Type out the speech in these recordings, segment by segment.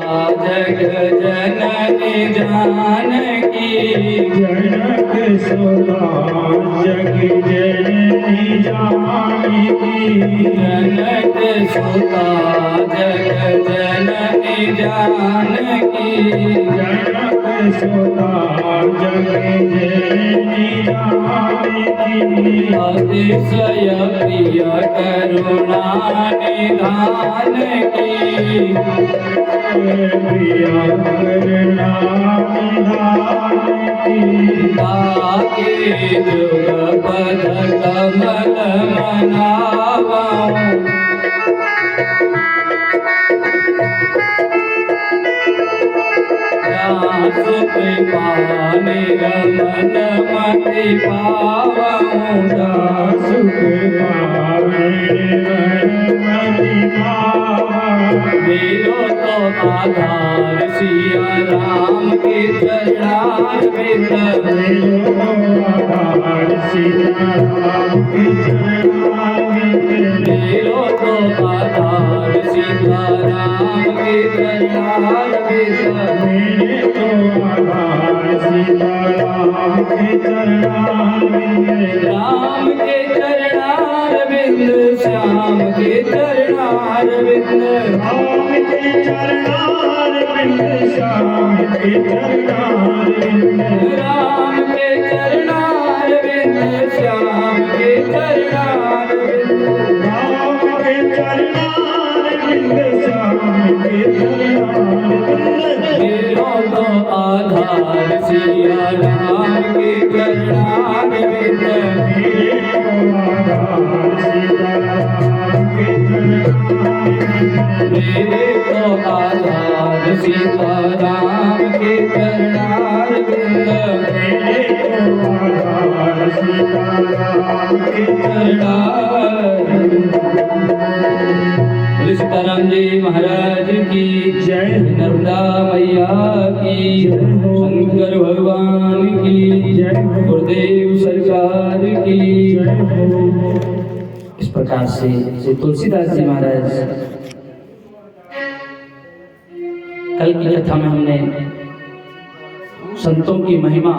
जग जननी जानकी जनक सुता जग जननी जानकी जनक सुता जग जननी जानकी जनक सुता जग जननी जानकी अतिशय प्रिय करुणा निधान की प्रिया करुणा निधान की ताके जुग पद कमल मनावऊं सुख पाने रमन मति पावऊं सुख पावे मति पावऊं मेरो तो आधार सिया राम के चरणार बिंद आधार सीता राम के चरणार मेरो तो आधार सीता राम के चरणार बिंद मेरे तो आधार सीता राम के चरणार राम के चरणार बिंद श्याम के चरणार बिंद राम के चरणार बिंद श्याम के चरणार राम के चरणार बिंद श्याम के चरणार बिंद राम के चरणार बिंद श्याम के चरणार मेरा तो आधार सिया राम के चरणार बिंद मेरे तो आधार सीता राम के चरणार मेरे तो आधार सीता राम के चरणार बिंद मेरे तो आधार सीता राम के बोले सीताराम जी महाराज की जय नर्मदा मैया की शंकर भगवान की जय गुरुदेव सरकार की जय इस प्रकार से श्री तुलसीदास जी महाराज कल की कथा में हमने संतों की महिमा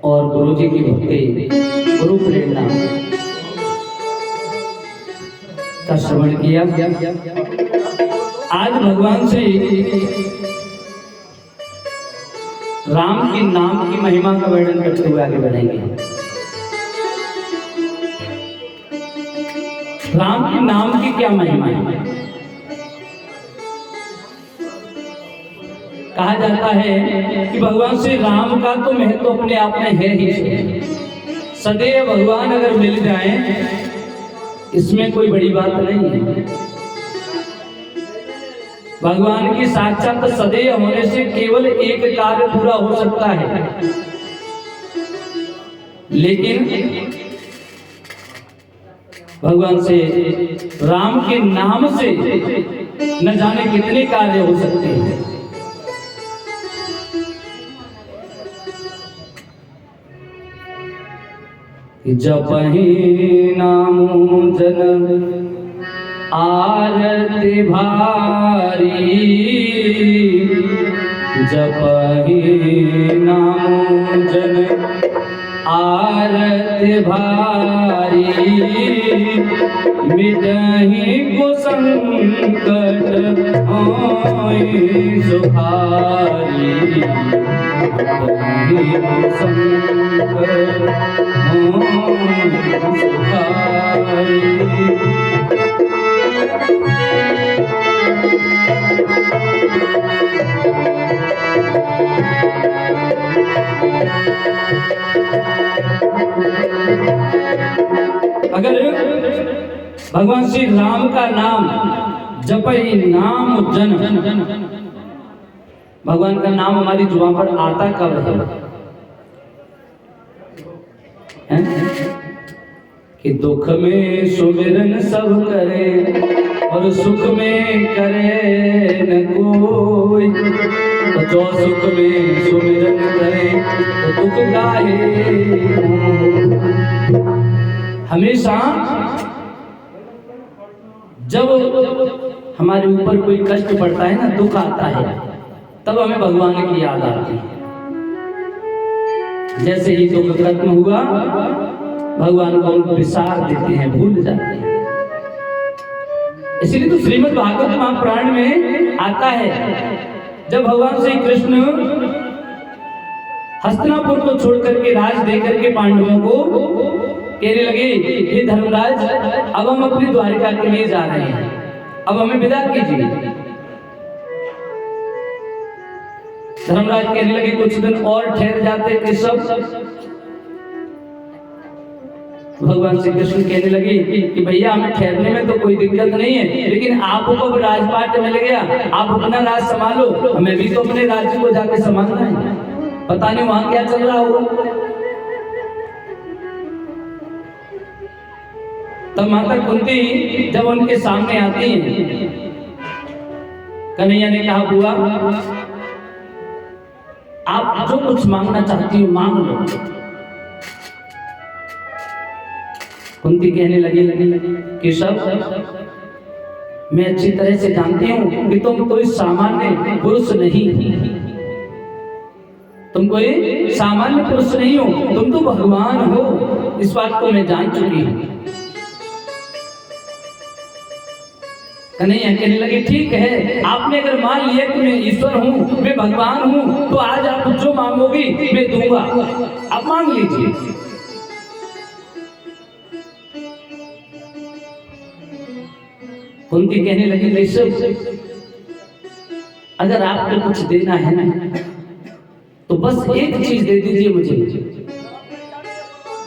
और गुरु जी की भक्ति गुरु प्रेरणा का श्रवण किया। आज भगवान से राम के नाम की महिमा का वर्णन करते हुए आगे बढ़ेंगे। राम के नाम की क्या महिमा है? कहा जाता है कि भगवान श्री राम का तो महत्व अपने आप में है ही। सदैव भगवान अगर मिल जाएं इसमें कोई बड़ी बात नहीं है। भगवान की साक्षात सदैव होने से केवल एक कार्य पूरा हो सकता है, लेकिन भगवान से राम के नाम से न जाने कितने कार्य हो सकते हैं। जपहि नामो जन आरती भारी, जपहि नामो जन आरती भारी, मिटहि कुसंकट होई सुखारी, मिटहि कुसंकट होई सुखारी। अगर भगवान श्री राम का नाम जपहि नाम जन, भगवान का नाम हमारी जुबान पर आता कब है? कि दुख में सुमिरन सब करे और सुख में करे न कोई, तो जो सुख में सुमिरन करे तो दुख गाहे। हमेशा जब हमारे ऊपर कोई कष्ट पड़ता है ना, दुख आता है, तब हमें भगवान की याद आती है। जैसे ही दुख खत्म हुआ, भगवान को हम विसार देते हैं, भूल जाते हैं। इसलिए तो श्रीमद् भागवत महापुराण में आता है, जब भगवान श्री कृष्ण हस्तिनापुर को छोड़ करके राज दे करके पांडवों को कहने लगे, हे धर्मराज, अब हम अपनी द्वारिका के लिए जा रहे हैं, अब हमें विदा कीजिए। धर्मराज कहने लगे, कुछ दिन और ठहर जाते थे सब। भगवान श्री कृष्ण कहने लगे कि भैया हमें ठहरने में तो कोई दिक्कत नहीं है, लेकिन आपको अब राजपाट मिल गया, आप अपना राज संभालो, हमें भी तो अपने राज्य को जाके संभालना है, पता नहीं वहां क्या चल रहा होगा। तब माता कुंती जब उनके सामने आती है, कन्हैया ने कहा, बुआ आप जो कुछ मांगना चाहती हो मांग लो। कुंती कहने लगी कि सब मैं अच्छी तरह से जानती हूं कि तुम कोई सामान्य पुरुष नहीं, तुम कोई सामान्य पुरुष नहीं हो, तुम तो भगवान हो, इस बात को मैं जान चुकी हूं। कन्हैया कहने लगे, ठीक है, आपने अगर मान लिया कि मैं ईश्वर हूं, मैं भगवान हूं, तो आज आप जो मांगोगी मैं दूंगा, आप मांग लीजिए। कुंती कहने लगी, ऋषभ अगर आपको कुछ देना है ना, तो बस एक चीज दे दीजिए मुझे,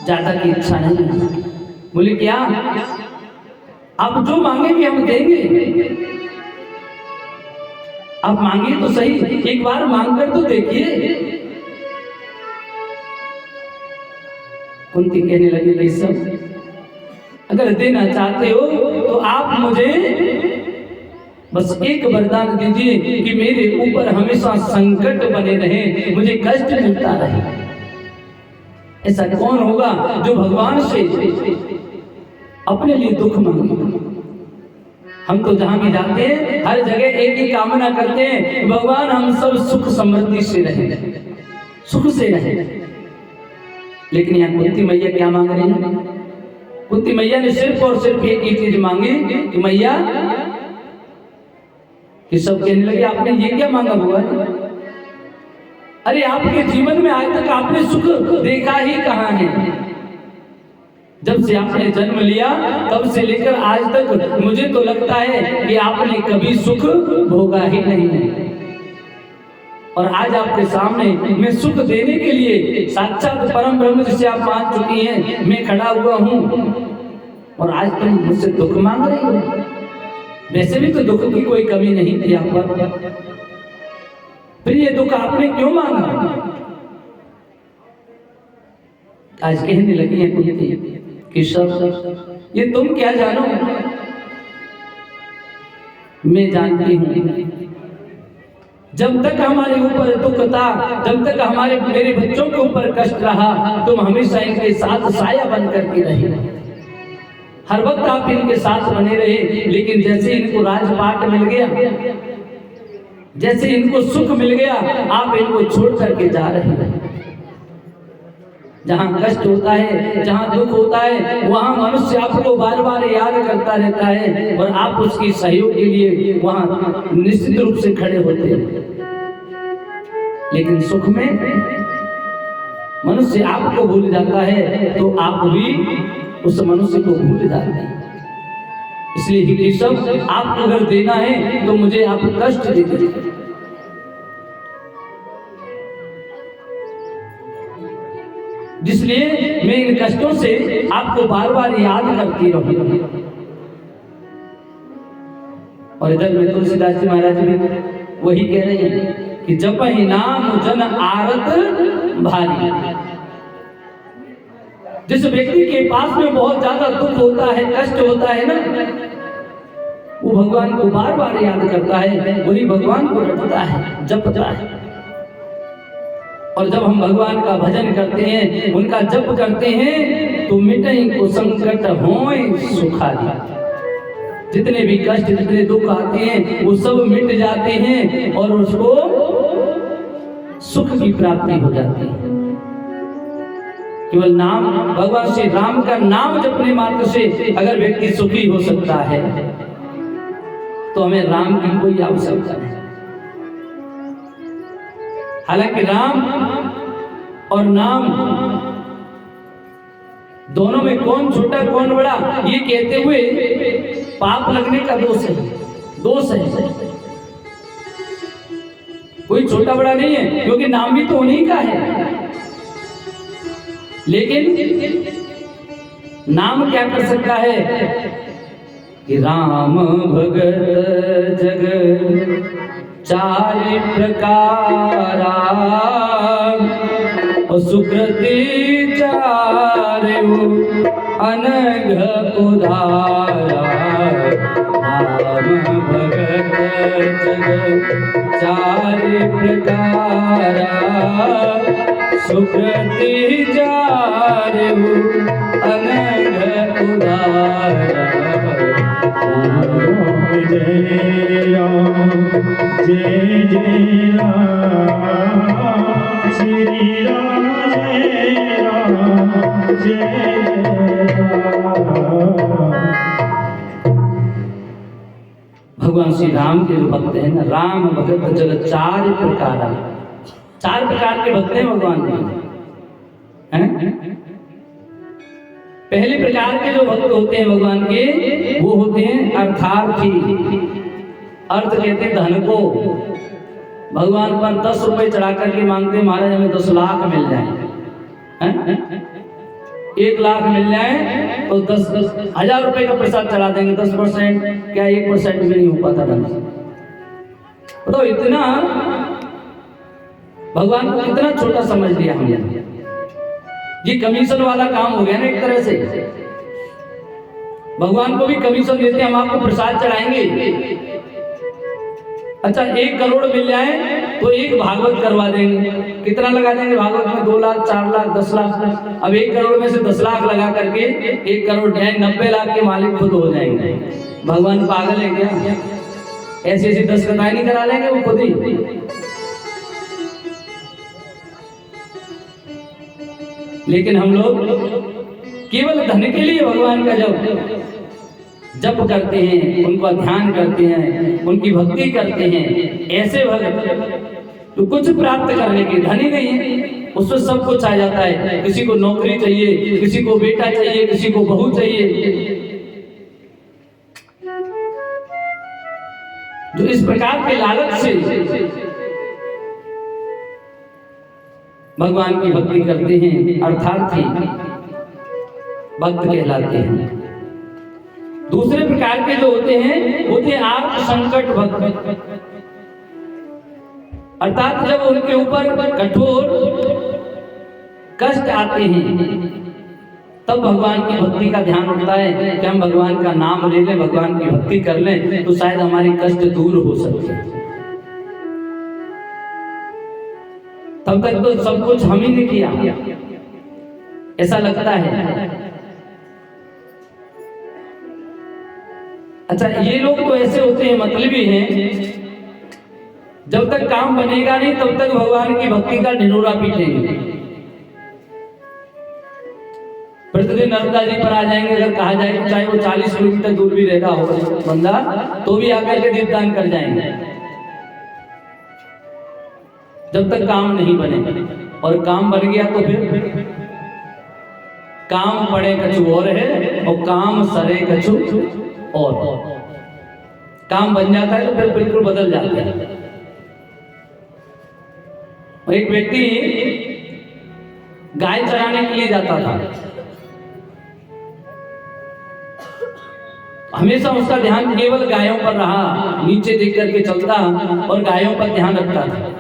ज्यादा की इच्छा नहीं है। बोले क्या? आप जो मांगेंगे हम देंगे, आप मांगिए तो सही, एक बार मांग कर तो देखिए। कुंती कहने लगी, ऋषभ अगर देना चाहते हो तो आप मुझे बस एक वरदान दीजिए कि मेरे ऊपर हमेशा संकट बने रहे, मुझे कष्ट मिलता रहे। ऐसा कौन होगा जो भगवान से अपने लिए दुख मांगे? हम तो जहां भी जाते हैं हर जगह एक ही कामना करते हैं, भगवान हम सब सुख समृद्धि से रहें, सुख से रहें। लेकिन यहाँ कुंती मैया क्या मांग रही है? कुंती मैया ने सिर्फ और सिर्फ एक ही चीज मांगी कि मैया, कि सब कहने लगे आपने ये क्या मांगा हुआ है? अरे आपके जीवन में आज तक आपने सुख देखा ही कहाँ है? जब से आपने जन्म लिया तब से लेकर आज तक मुझे तो लगता है कि आपने कभी सुख भोगा ही नहीं है। और आज आपके सामने मैं सुख देने के लिए साक्षात परम ब्रह्म जिसे आप मान चुकी हैं, मैं खड़ा हुआ हूं, और आज तुम मुझसे दुख मांग रही हो। वैसे भी तो दुख की कोई कमी नहीं थी आप पर, फिर ये दुख आपने क्यों मांगा? आज कहने लगी है कुंती कि सब ये तुम क्या जानो, मैं जानती हूं जब तक हमारे ऊपर दुख था, जब तक मेरे बच्चों के ऊपर कष्ट रहा, तुम हमेशा इनके साथ साया बन करके रहे, हर वक्त आप इनके साथ बने रहे। लेकिन जैसे इनको राजपाट मिल गया, जैसे इनको सुख मिल गया, आप इनको छोड़ करके जा रहे हैं। जहां कष्ट होता है, जहां दुख होता है, वहां मनुष्य आपको बार बार याद करता रहता है, और आप उसकी सहयोग के लिए वहां निश्चित रूप से खड़े होते हैं। लेकिन सुख में मनुष्य आपको भूल जाता है, तो आप भी उस मनुष्य को भूल जाते हैं। इसलिए ही सब आपको अगर देना है तो मुझे आप कष्ट दे दीजिए। जिसलिए मैं इन कष्टों से आपको बार बार याद करती रहूं। और इधर में तुलसीदास जी महाराज भी वही कह रहे हैं कि जप ही नाम जन आरत भारी। जिस व्यक्ति के पास में बहुत ज्यादा दुख होता है, कष्ट होता है ना, वो भगवान को बार बार याद करता है, वही भगवान को रटता है, जपता है। और जब हम भगवान का भजन करते हैं, उनका जप करते हैं, तो मिटई को संकट होए सुखारी। जितने भी कष्ट, जितने दुख आते हैं वो सब मिट जाते हैं और उसको सुख की प्राप्ति हो जाती है। केवल नाम, भगवान श्री राम का नाम जपने मात्र से अगर व्यक्ति सुखी हो सकता है तो हमें राम की कोई आवश्यकता नहीं। हालांकि राम और नाम दोनों में कौन छोटा कौन बड़ा ये कहते हुए पाप लगने का दोष है। कोई छोटा बड़ा नहीं है, क्योंकि नाम भी तो उन्हीं का है। लेकिन नाम क्या कर सकता है कि राम भगत जग चार प्रकारा और सुकृति चारु अनघ उदारा। राम भगत जग चार प्रकारा सुकृति चारु अनघ उदारा। जय राम जय जय राम श्री राम जय राम जय राम। भगवान श्री राम के जो भक्त हैं ना, राम भगत जगत चार प्रकार के भक्त हैं भगवान के हैं। पहले प्रकार के जो भक्त होते हैं भगवान के, वो होते हैं अर्थार्थी। अर्थ कहते हैं धन को। भगवान पर 10 रुपए चढ़ा करके मांगते हैं, महाराज हमें 10 लाख मिल जाए, 1 लाख मिल जाए तो 10,000 रुपए का प्रसाद चढ़ा देंगे। 10% क्या 1% भी नहीं हो पाता ढंग से। तो इतना भगवान को कितना छोटा समझ लिया हमने। ये कमीशन वाला काम हो गया ना एक तरह से। भगवान को भी कमीशन देते हैं, हम आपको प्रसाद चढ़ाएंगे। अच्छा 1 करोड़ मिल जाए तो 1 भागवत करवा देंगे। कितना लगा देंगे भागवत में? 2 लाख, 4 लाख, 10 लाख। अब 1 करोड़ में से 10 लाख लगा करके 1 करोड़ 90 लाख के मालिक खुद हो जाएंगे। भगवान पागल है क्या? ऐसी 10 कथाएं नहीं करा लेंगे वो खुद ही। लेकिन हम लोग केवल धन के लिए भगवान का जप करते हैं, उनका ध्यान करते हैं, उनकी भक्ति करते हैं। ऐसे भक्त तो कुछ प्राप्त करने की धन ही नहीं है, उसमें सब कुछ आ जाता है। किसी को नौकरी चाहिए, किसी को बेटा चाहिए, किसी को बहू चाहिए। जो इस प्रकार के लालच से भगवान की भक्ति करते हैं, अर्थार्थी भक्त कहलाते हैं। दूसरे प्रकार के जो होते हैं आर्थ संकट भक्त। अर्थात जब उनके ऊपर कठोर कष्ट आते हैं तब भगवान की भक्ति का ध्यान उठता है कि हम भगवान का नाम ले लें, भगवान की भक्ति कर लें तो शायद हमारे कष्ट दूर हो सके। तब तक तो सब कुछ हम ही ने किया, ऐसा लगता है। अच्छा ये लोग तो ऐसे होते हैं, मतलबी हैं। जब तक काम बनेगा नहीं तब तक भगवान की भक्ति का ढिंढोरा पीटेंगे। प्रतिदिन नर्मदा जी पर आ जाएंगे, अगर कहा जाए चाहे वो 40 किलोमीटर दूर भी रहता हो बंदा, तो भी आकर के दीपदान कर जाएंगे। जब तक काम नहीं बने, और काम बन गया तो फिर काम पड़े कछु और है और काम सरे कछु और। काम बन जाता है तो फिर बिल्कुल बदल जाता है। एक व्यक्ति गाय चराने के लिए जाता था। हमेशा उसका ध्यान केवल गायों पर रहा, नीचे देख करके चलता और गायों पर ध्यान रखता था।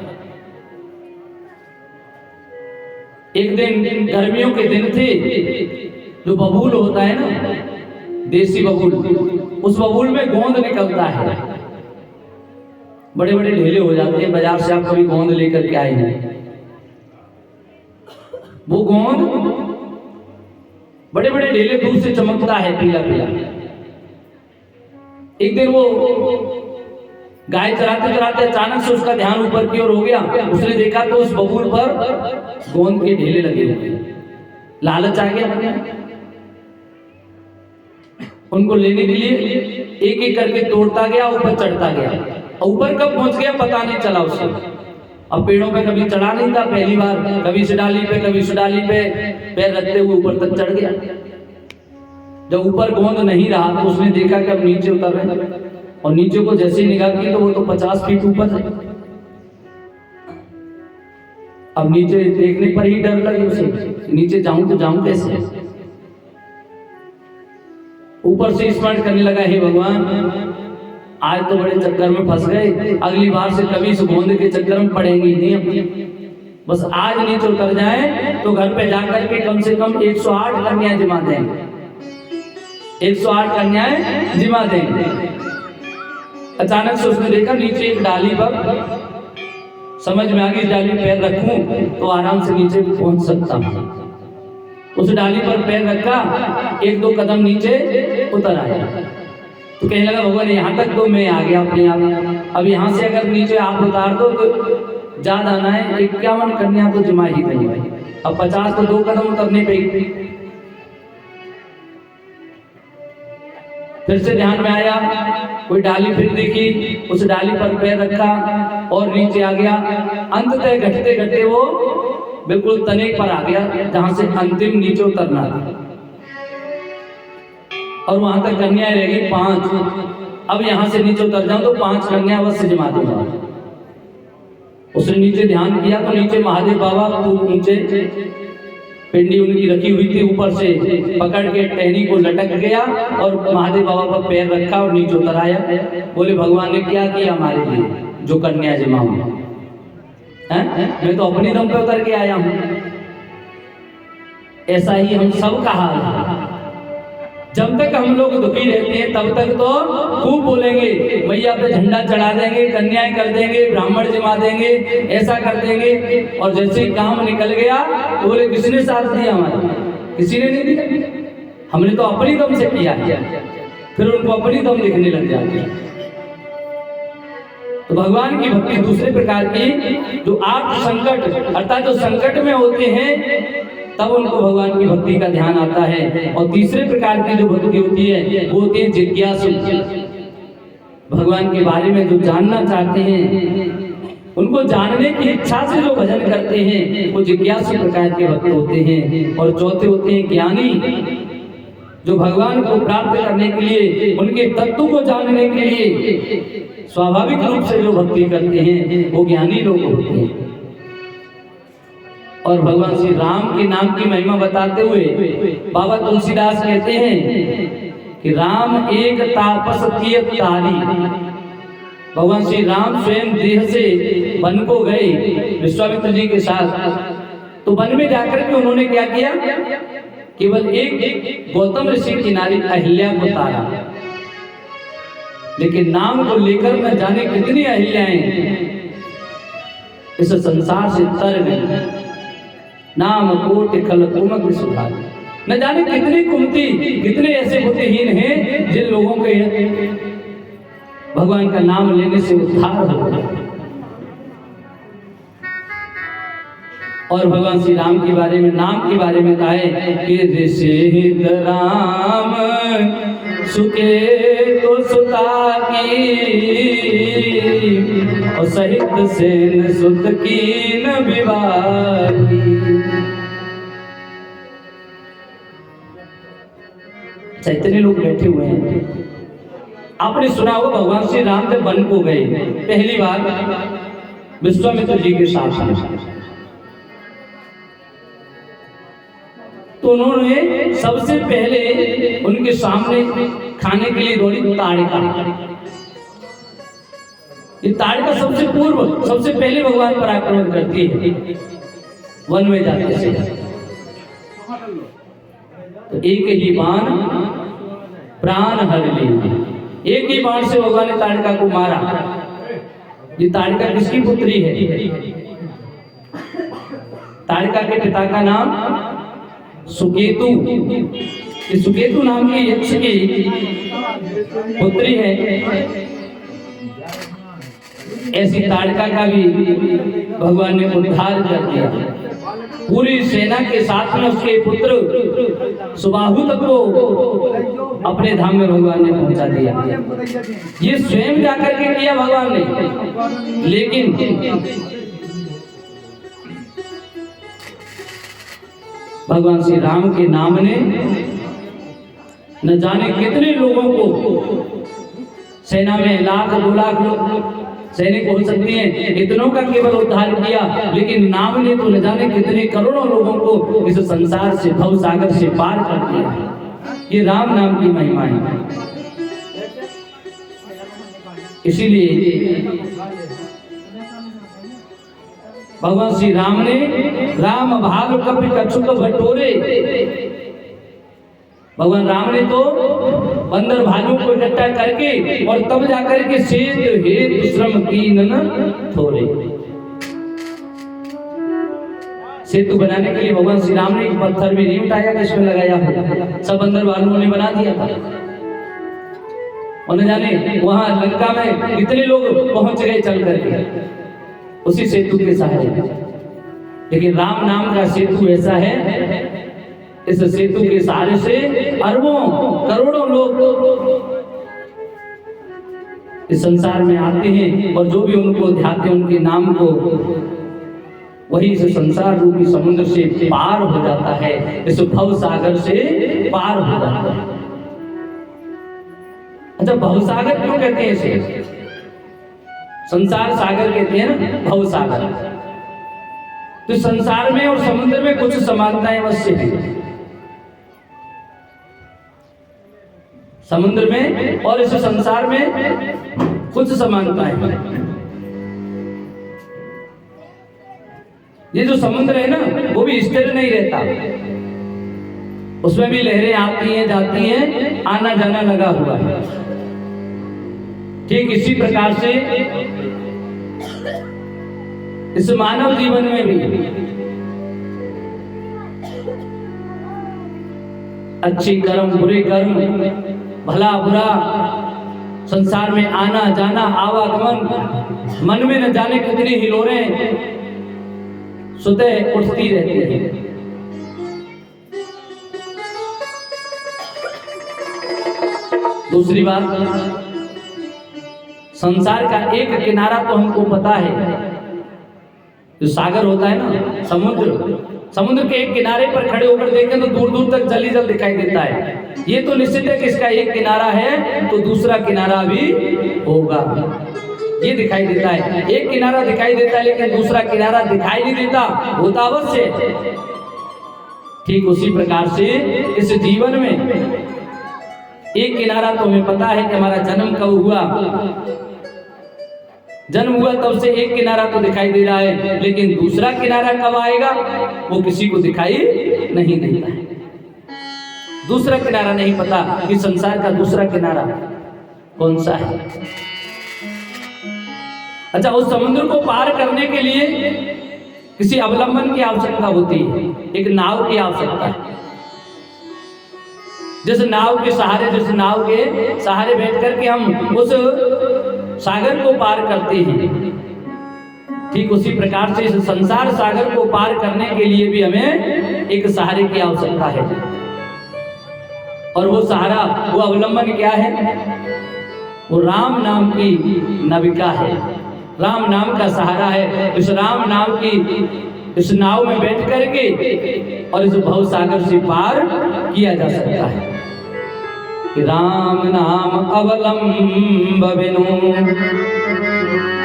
एक दिन गर्मियों के दिन थे, जो बबूल होता है ना, देसी बबूल, उस बबूल में गोंद निकलता है। बड़े बड़े ढेले हो जाते हैं, बाजार से आप कभी गोंद लेकर के आए हैं। वो गोंद बड़े बड़े ढेले दूर से चमकता है, पीला पीला। एक दिन वो गाय चराते चराते अचानक से उसका ध्यान ऊपर की ओर हो गया। उसने देखा तो उस बबूल पर गोंद के ढेले लगे हुए। लालच आ गया, उनको लेने के लिए एक एक करके तोड़ता गया, ऊपर चढ़ता गया। ऊपर कब पहुंच गया पता नहीं चला उसे। अब पेड़ों पे कभी चढ़ा नहीं था, पहली बार कभी इस डाली पे कभी उस डाली पे पैर रखते हुए ऊपर तक चढ़ गया। जब ऊपर गोंद नहीं रहा तो उसने देखा कि अब नीचे उतर रहे, और नीचे को जैसे ही निगाह की तो वो तो 50 फीट ऊपर है। अब नीचे देखने पर ही डर लगे उसे, नीचे जाऊं तो जाऊं कैसे। ऊपर से स्मरण करने लगा, हे भगवान आज तो बड़े चक्कर में फंस गए, अगली बार से कभी इस गोंद के चक्कर में पड़ेंगे नहीं अपनी। बस आज नीचे उतर जाए तो घर पे जाकर के कम से कम 108 कन्याएं जिमा देंगे, 108 कन्याएं जिमा देंगे। अचानक से उसने देखा नीचे एक डाली पर, समझ में आ गई इस डाली पर पैर रखूं तो आराम से नीचे पहुंच सकता हूं। उस डाली पर पैर रखा, एक दो कदम नीचे उतर आया तो कहने लगा भगवान यहाँ तक तो मैं आ गया अपने आप, अब यहाँ से अगर नीचे आप उतार दो तो ज्यादा आना है, 51 कन्या तो जमा ही नहीं भाई, अब 50 तो 2 कदम उतरने पे। फिर से ध्यान में आया, कोई डाली फिर देखी, उस डाली पर पैर रखा और नीचे आ गया। अंततः घटते घटते वो बिल्कुल तने पर आ गया जहां से अंतिम नीचे उतरना था, और वहां तक कन्याएं रह गई 5। अब यहां से नीचे उतर जाऊं तो 5 कन्या अवश्य जमा दूंगा। उसने नीचे ध्यान किया तो नीचे महादेव बाबा नीचे पिंडी उनकी रखी हुई थी, ऊपर से पकड़ के टहनी को लटक गया और महादेव बाबा पर पैर रखा और नीचे उतर आया। बोले भगवान ने क्या किया हमारे लिए जो कन्या जमा हुई है, मैं तो अपनी दम पे उतर के आया हूं। ऐसा ही हम सब का हाल है, जब तक हम लोग दुखी रहते हैं तब तक तो खूब बोलेंगे, मैया पे झंडा चढ़ा देंगे, कन्याएं कर देंगे, ब्राह्मण जमा देंगे, ऐसा कर देंगे, और जैसे ही काम निकल गया तो बोले किसने साथ दिया हमारा, किसी ने नहीं दिया, हमने तो अपनी दम से किया। फिर उनको अपनी दम दिखने लग जाती है। तो भगवान की भक्ति दूसरे प्रकार की, जो आप संकट अर्थात जो संकट में होते हैं तब उनको भगवान की भक्ति का ध्यान आता है। और तीसरे प्रकार की जो भक्ति होती है वो होती है जिज्ञासु, भगवान के बारे में जो जानना चाहते हैं, उनको जानने की इच्छा से जो भजन करते हैं वो जिज्ञासु प्रकार के भक्त होते हैं। और चौथे होते हैं ज्ञानी, जो भगवान को प्राप्त करने के लिए, उनके तत्व को जानने के लिए स्वाभाविक रूप से जो भक्ति करते हैं वो ज्ञानी लोग होते हैं। और भगवान श्री राम के नाम की महिमा बताते हुए बाबा तुलसीदास कहते हैं कि राम एक तापस किए तारी। भगवान श्री राम स्वयं देह से वन को गए विश्वामित्र जी के साथ, तो वन में जाकर के उन्होंने क्या किया, केवल एक गौतम ऋषि की नारी अहिल्या को तारा, लेकिन नाम को लेकर न जाने कितनी अहिल्याएं इस संसार से तर गई। नाम कोट खल कुमक सुधार, न जाने कितनी कुमती, कितने ऐसे बुद्धिहीन हैं जिन लोगों के भगवान का नाम लेने से उद्धार हो गया। और भगवान श्री राम के बारे में, नाम के बारे में कहा है कि ऋषि राम सुके तो सुता की, और सहित सेन सुत की न विवाही। चैतन्य लोग बैठे हुए हैं, आपने सुना होगा भगवान श्री राम जब वन को गए पहली बार विश्वामित्र जी के साथ, तो उन्होंने सबसे पहले उनके सामने खाने के लिए दौड़ी ताड़का। ये ताड़का सबसे पूर्व, सबसे पहले भगवान पर आक्रमण करती है वन में जाते से। तो एक ही बाण प्राण हर ले, एक ही बाण से भगवान ने ताड़का को मारा। ये ताड़का किसकी पुत्री है? ताड़का के पिता का नाम सुकेतु। इस सुकेतु नाम के यक्ष की पुत्री है, ऐसी ताड़का का भी भगवान ने उद्धार कर दिया। पूरी सेना के साथ में उसके पुत्र सुबाहु तक को अपने धाम में भगवान ने पहुंचा दिया। ये स्वयं जाकर के किया भगवान ने। लेकिन भगवान श्री राम के नाम ने न जाने कितने लोगों को, सेना में 1,00,000 2 लाख लोग सैनिक हो सकती हैं, इतनों का केवल उद्धार किया। लेकिन नाम ने तो न जाने कितने करोड़ों लोगों को इस संसार से, भव सागर से पार कर दिया। ये राम नाम की महिमा है। इसीलिए भगवान श्री राम ने राम भाग कपि कछुक बटोरे, भगवान राम ने तो बंदर भालू को इकट्ठा करके और तब जाकर के सेत हेतु श्रम कीन थोरे। सेतु बनाने के लिए भगवान श्री राम ने एक पत्थर भी नहीं उठाया कि इसमें लगाया हो, सब बंदर भालुओं ने बना दिया था। और न जाने वहां लंका में कितने लोग पहुंच गए चल करके उसी सेतु के सहारे। लेकिन राम नाम का सेतु ऐसा है, इस सेतु के सहारे से अरबों करोड़ों लोग इस संसार में आते हैं और जो भी उनको ध्याते उनके नाम को, वही इस संसार रूपी समुद्र से पार हो जाता है, इस भव सागर से पार हो जाता है। अच्छा, भव सागर क्यों कहते हैं इसे? संसार सागर कहते हैं ना, भव सागर। तो संसार में और समुद्र में कुछ समानताएं अवश्य हैं। समुद्र में और इस संसार में कुछ समानताएं हैं। ये जो समुद्र है ना, वो भी स्थिर नहीं रहता, उसमें भी लहरें आती हैं जाती हैं, आना जाना लगा हुआ है। ठीक इसी प्रकार से इस मानव जीवन में भी अच्छी कर्म बुरे कर्म, भला बुरा, संसार में आना जाना आवागमन, मन में न जाने कितनी हिलोरें सुबह उठती रहती है। दूसरी बात, संसार का एक किनारा तो हमको पता है, जो सागर होता है ना, समुद्र के एक किनारे पर खड़े होकर देखें तो दूर दूर तक जल ही जल दिखाई देता है। ये तो निश्चित है कि इसका एक किनारा है तो दूसरा किनारा भी होगा, ये दिखाई देता है। एक किनारा दिखाई देता है लेकिन दूसरा किनारा दिखाई नहीं देता, होता अवश्य। ठीक उसी प्रकार से इस जीवन में एक किनारा तो हमें पता है कि हमारा जन्म कब हुआ, जन्म हुआ तब से एक किनारा तो दिखाई दे रहा है, लेकिन दूसरा किनारा कब आएगा वो किसी को दिखाई नहीं देता है। दूसरा किनारा नहीं पता कि संसार का दूसरा किनारा कौन सा है। अच्छा, उस समुद्र को पार करने के लिए किसी अवलंबन की आवश्यकता होती है, एक नाव की आवश्यकता है। जिस नाव के सहारे बैठ करके हम उस सागर को पार करते हैं, ठीक उसी प्रकार से इस संसार सागर को पार करने के लिए भी हमें एक सहारे की आवश्यकता है। और वो सहारा, वो अवलंबन क्या है? वो राम नाम की नविका है, राम नाम का सहारा है। इस राम नाम की इस नाव में बैठ करके और इस भव सागर से पार किया जा सकता है। राम नाम अवलंब बिनु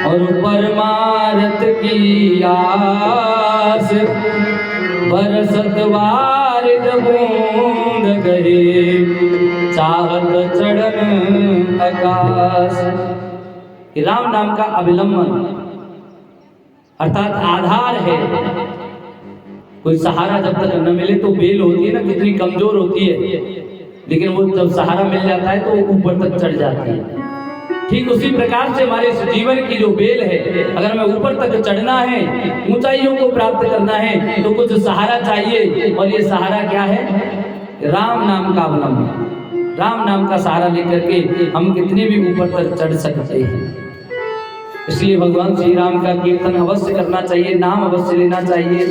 और परमार्थ की आस, बरसत वारिद बूंद गए, चाहत चढ़न आकाश। राम नाम का अवलंबन अर्थात आधार है। कोई सहारा जब तक न मिले तो बेल होती है ना, कितनी कमजोर होती है, लेकिन वो जब सहारा मिल जाता है तो वो ऊपर तक चढ़ जाती है। ठीक उसी प्रकार से हमारे जीवन की जो बेल है, अगर हमें ऊपर तक चढ़ना है, ऊंचाइयों को प्राप्त करना है, तो कुछ सहारा चाहिए। और ये सहारा क्या है? राम नाम का अवलंबन। राम नाम का सहारा लेकर के हम कितने भी ऊपर तक चढ़ सकते हैं। इसलिए भगवान श्री राम का कीर्तन अवश्य करना चाहिए, नाम अवश्य लेना चाहिए।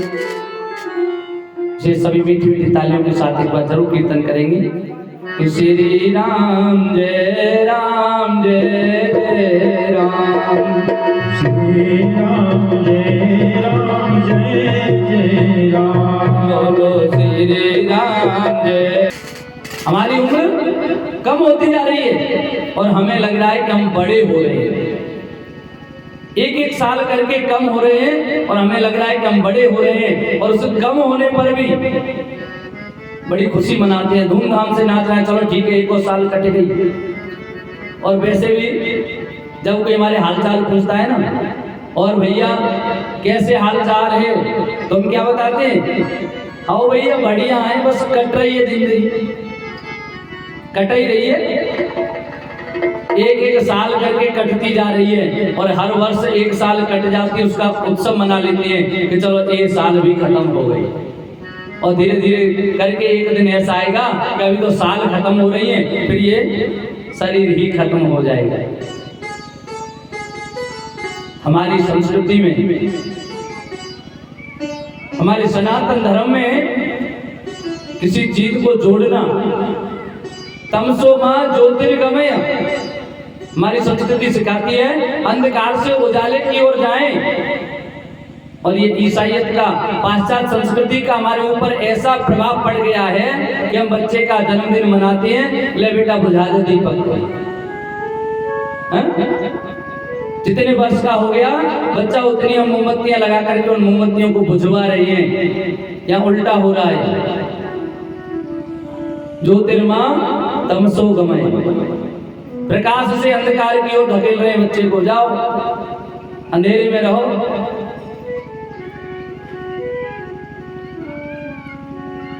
ये सभी मीठी मीठी तालियों के साथ एक बार जरूर कीर्तन करेंगे कि श्री राम जय राम जय जय राम, श्री राम जय राम जय जय राम, बोलो श्री राम जय। हमारी उम्र कम होती जा रही है और हमें लग रहा है कि हम बड़े हो रहे हैं। एक एक साल करके कम हो रहे हैं और हमें लग रहा है कि हम बड़े हो रहे हैं। और उस कम होने पर भी बड़ी खुशी मनाते हैं, धूमधाम से नाच रहे हैं। चलो ठीक है, एक और साल कट गई। और वैसे भी जब कोई हमारे हालचाल पूछता है ना, और भैया कैसे हालचाल है, तो हम क्या बताते हैं? आओ भैया बढ़िया है, बस कट रही है जिंदगी, कट ही रही है। एक एक साल करके कटती जा रही है और हर वर्ष एक साल कट जाती है, उसका उत्सव मना लेते हैं कि चलो ये साल भी खत्म हो गई। और धीरे धीरे करके एक दिन ऐसा आएगा कि अभी तो साल खत्म हो रही है, फिर ये शरीर ही खत्म हो जाएगा। हमारी संस्कृति में, हमारे सनातन धर्म में किसी चीज को जोड़ना, तमसो मां ज्योतिर्गमय, हमारी संस्कृति सिखाती है अंधकार से उजाले की ओर जाएं। और ये ईसाइयत का, पाश्चात्य संस्कृति का हमारे ऊपर ऐसा प्रभाव पड़ गया है कि हम बच्चे का जन्मदिन मनाते हैं, ले बेटा बुझा दे दीपक को। जितने वर्ष का हो गया बच्चा, उतनी हम मोमबत्तियां लगा करके उन मोमबत्तियों को बुझवा रही हैं। या उल्टा हो रहा है, ज्योतिर्मा तमसो गमय, प्रकाश से अंधकार की ओर धकेल रहे बच्चे को, जाओ अंधेरे में रहो।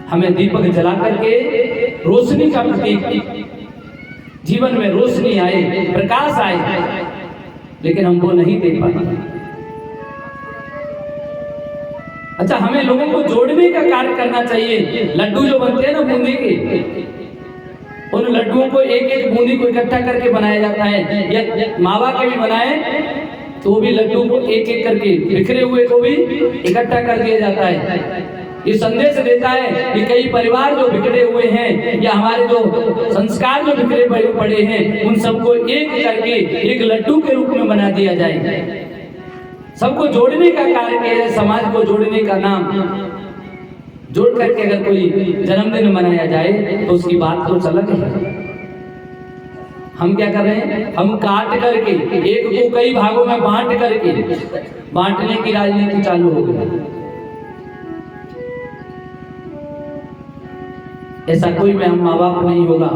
हमें दीपक जला करके रोशनी का प्रतीक, जीवन में रोशनी आए, प्रकाश आए, लेकिन हम वो नहीं देख पाते। अच्छा, हमें लोगों को जोड़ने का कार्य करना चाहिए। लड्डू जो बनते हैं ना बूंदी के, उन लड्डुओं को एक एक बूंदी को इकट्ठा करके बनाया जाता है। या मावा के भी बनाए तो भी लड्डू को एक एक करके, बिखरे हुए को भी इकट्ठा कर दिया जाता है। ये संदेश देता है कि कई परिवार जो बिखरे हुए हैं, या हमारे जो संस्कार जो बिखरे पड़े हैं, उन सबको एक करके एक लड्डू के रूप में बना दिया जाए। सबको जोड़ने का कार्य किया जाए, समाज को जोड़ने का नाम जोड़ करके अगर कोई जन्मदिन मनाया जाए तो उसकी बात तो अलग है। हम क्या कर रहे हैं? हम काट करके, एक को कई भागों में बांट करके, बांटने की राजनीति चालू हो गई। ऐसा कोई भी हम माँ बाप नहीं होगा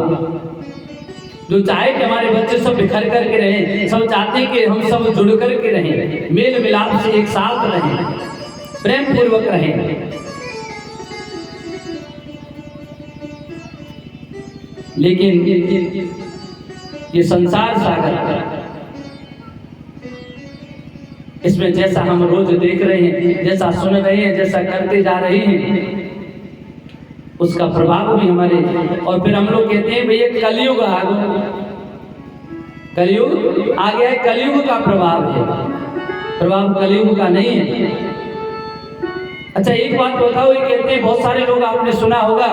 जो चाहे कि हमारे बच्चे सब बिखर करके रहें। सब चाहते हैं कि हम सब जुड़ करके रहें, मेल मिलाप से एक साथ रहें, प्रेम पूर्वक रहें। लेकिन ये संसार सागर, इसमें जैसा हम रोज देख रहे हैं, जैसा सुन रहे हैं, जैसा करते जा रहे हैं, उसका प्रभाव भी हमारे। और फिर हम लोग कहते हैं भैया कलयुग आ गया, कलयुग आ गया है, कलयुग का प्रभाव है। प्रभाव कलयुग का नहीं है। अच्छा, एक बात बताओ, ये कहते हैं बहुत सारे लोग, आपने सुना होगा,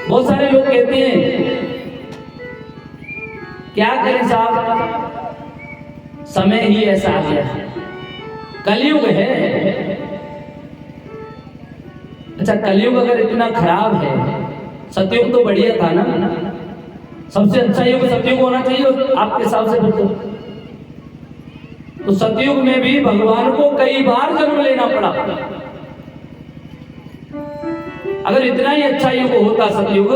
बहुत सारे लोग कहते हैं क्या करें साहब, समय ही ऐसा आ गया, कलयुग है। अच्छा, कलयुग अगर इतना खराब है, सतयुग तो बढ़िया था ना, सबसे अच्छा युग सतयुग होना चाहिए आपके हिसाब से। तो सतयुग में भी भगवान को कई बार जन्म लेना पड़ा। अगर इतना ही अच्छा युग होता सतयुग,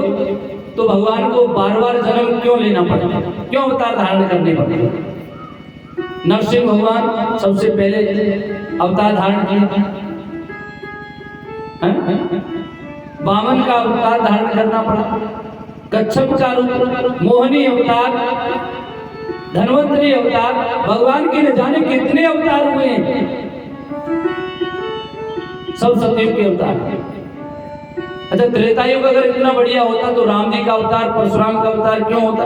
तो भगवान को बार बार जन्म क्यों लेना पड़ा, क्यों अवतार धारण करने पड़े? नरसिंह भगवान सबसे पहले अवतार धारण किया, वामन का अवतार धारण करना पड़ा, कच्छप का रूप, मोहिनी अवतार, धन्वंतरी अवतार, भगवान के न जाने कितने अवतार हुए हैं, सब सतयुग के अवतार। अच्छा, त्रेता युग अगर इतना बढ़िया होता तो राम जी का अवतार, परशुराम का अवतार क्यों होता?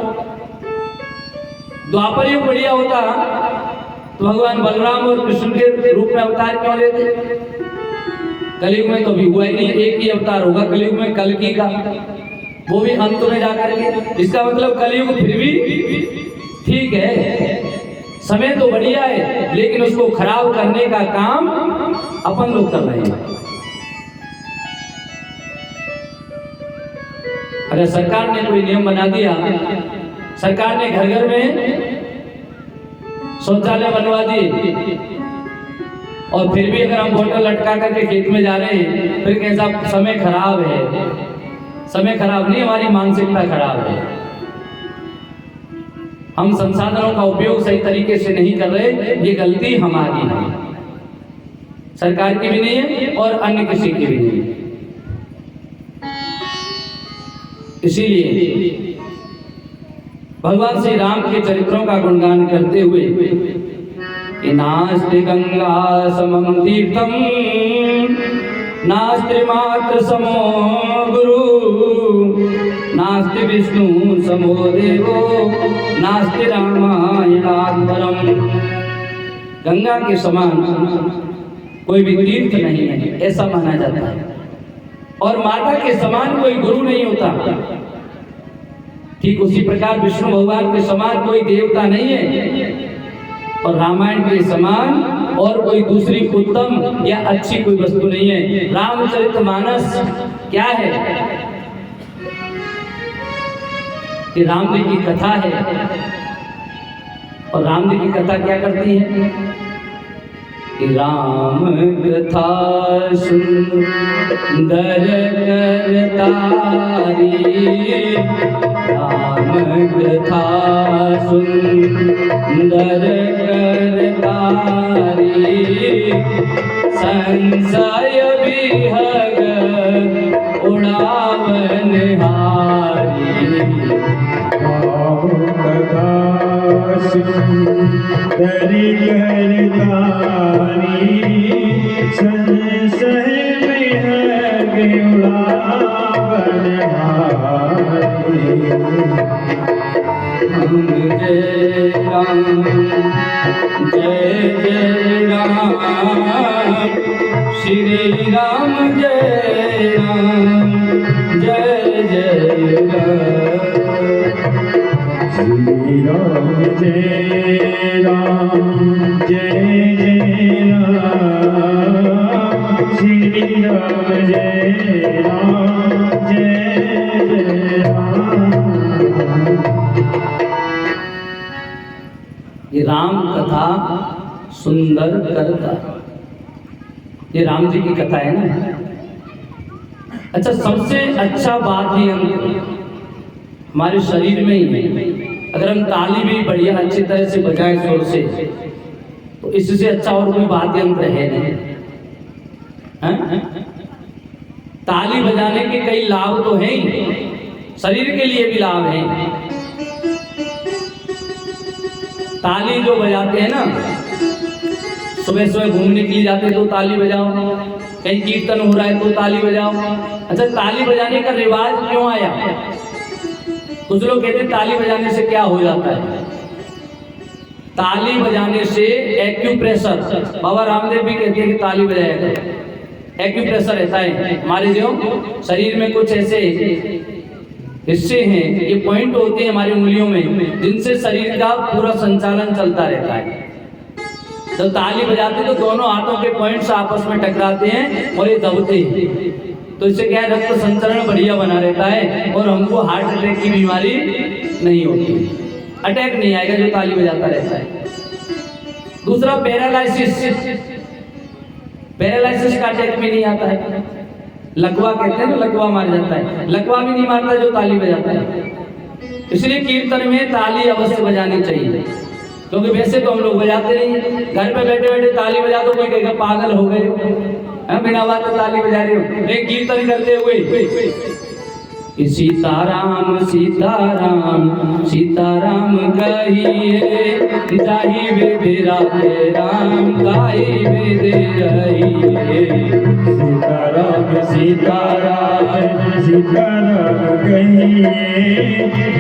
द्वापर युग बढ़िया होता तो भगवान बलराम और कृष्ण के रूप में अवतार क्यों लेते? कलयुग में तो भी हुआ ही नहीं, एक ही अवतार होगा कलयुग में, कल्कि का, वो भी अंत में जाकर के। इसका मतलब कलयुग फिर भी ठीक है, समय तो बढ़िया है, लेकिन उसको खराब करने का काम अपन लोग कर रहे हैं। अगर सरकार ने कोई नियम बना दिया, सरकार ने घर घर में शौचालय बनवा दिए, और फिर भी अगर हम बोतल लटका करके खेत में जा रहे हैं, फिर कैसा समय खराब है? समय खराब नहीं, हमारी मानसिकता खराब है। हम संसाधनों का उपयोग सही तरीके से नहीं कर रहे, ये गलती हमारी है, सरकार की भी नहीं है और अन्य किसी की भी नहीं है। इसीलिए भगवान श्री राम के चरित्रों का गुणगान करते हुए कि नास्ति गंगा समम तीर्थम नास्ति मात्र समो गुरु नास्ति विष्णु समो देवो नास्ति रामायणात् परम। गंगा के समान कोई भी तीर्थ नहीं है, ऐसा माना जाता है, और माता के समान कोई गुरु नहीं होता। ठीक उसी प्रकार विष्णु भगवान के समान कोई देवता नहीं है, और रामायण के समान और कोई दूसरी उत्तम या अच्छी कोई वस्तु नहीं है। रामचरितमानस क्या है? कि राम जी की कथा है, और राम जी की कथा क्या करती है? कि राम कथा सुंदर करतारी, राम कथा सुंदर करतारी, संशय विहग उड़ावन हारी। राम कथा सुंदर करतारी, संशय विहग उड़ावन हारी। जय राम जय जय राम, श्री राम जय राम जय जय राम। श्री राम जय राम जय जय राम, श्री राम जय राम जय जय राम। ये राम कथा सुंदर करता, ये राम जी की कथा है ना। अच्छा, सबसे अच्छा वाद्य यंत्र हमारे शरीर में ही है। अगर हम ताली भी बढ़िया अच्छी तरह से बजाएं सुर से, तो इससे अच्छा और कोई वाद्य यंत्र है नहीं। ताली बजाने के कई लाभ तो हैं ही, शरीर के लिए भी लाभ हैं। ताली जो बजाते हैं ना, सुबह सुबह घूमने के लिए जाते हैं तो ताली बजाओ, कहीं कीर्तन हो रहा है तो ताली बजाओ। अच्छा, ताली बजाने का रिवाज क्यों आया? कुछ लोग कहते हैं ताली बजाने से क्या हो जाता है। ताली बजाने से एक्यूप्रेशर, बाबा रामदेव भी कहते हैं कि ताली बजाया करो, एक्यूप्रेशर रहता है हमारे जो शरीर में। कुछ ऐसे हिस्से हैं, ये पॉइंट होते हैं हमारी उंगलियों में, जिनसे शरीर का पूरा संचालन चलता रहता है। जब ताली बजाते तो दोनों हाथों के पॉइंट्स आपस में टकराते हैं और ये दबते हैं, तो इससे क्या है, रक्त संचरण बढ़िया बना रहता है और हमको हार्ट अटैक की बीमारी नहीं होती। अटैक नहीं आएगा जो ताली बजाता रहता है। दूसरा, पैरालाइसिस, पैरालाइसिस का अटैक भी नहीं आता है। लकवा कहते हैं ना, लकवा मार जाता है, लकवा भी नहीं मारता जो ताली बजाता है। इसलिए कीर्तन में ताली अवश्य बजानी चाहिए, क्योंकि वैसे तो हम लोग बजाते नहीं हैं। घर पे बैठे बैठे ताली बजा तो कोई कहेगा पागल हो गए, बिना बात ताली बजा रहे हो। लेकिन कीर्तन करते हुए सीताराम सीताराम सीताराम कहिए, जाहि वेद राधे राम गाहि वेद रहिए। सीताराम सीताराम सीताराम कहिए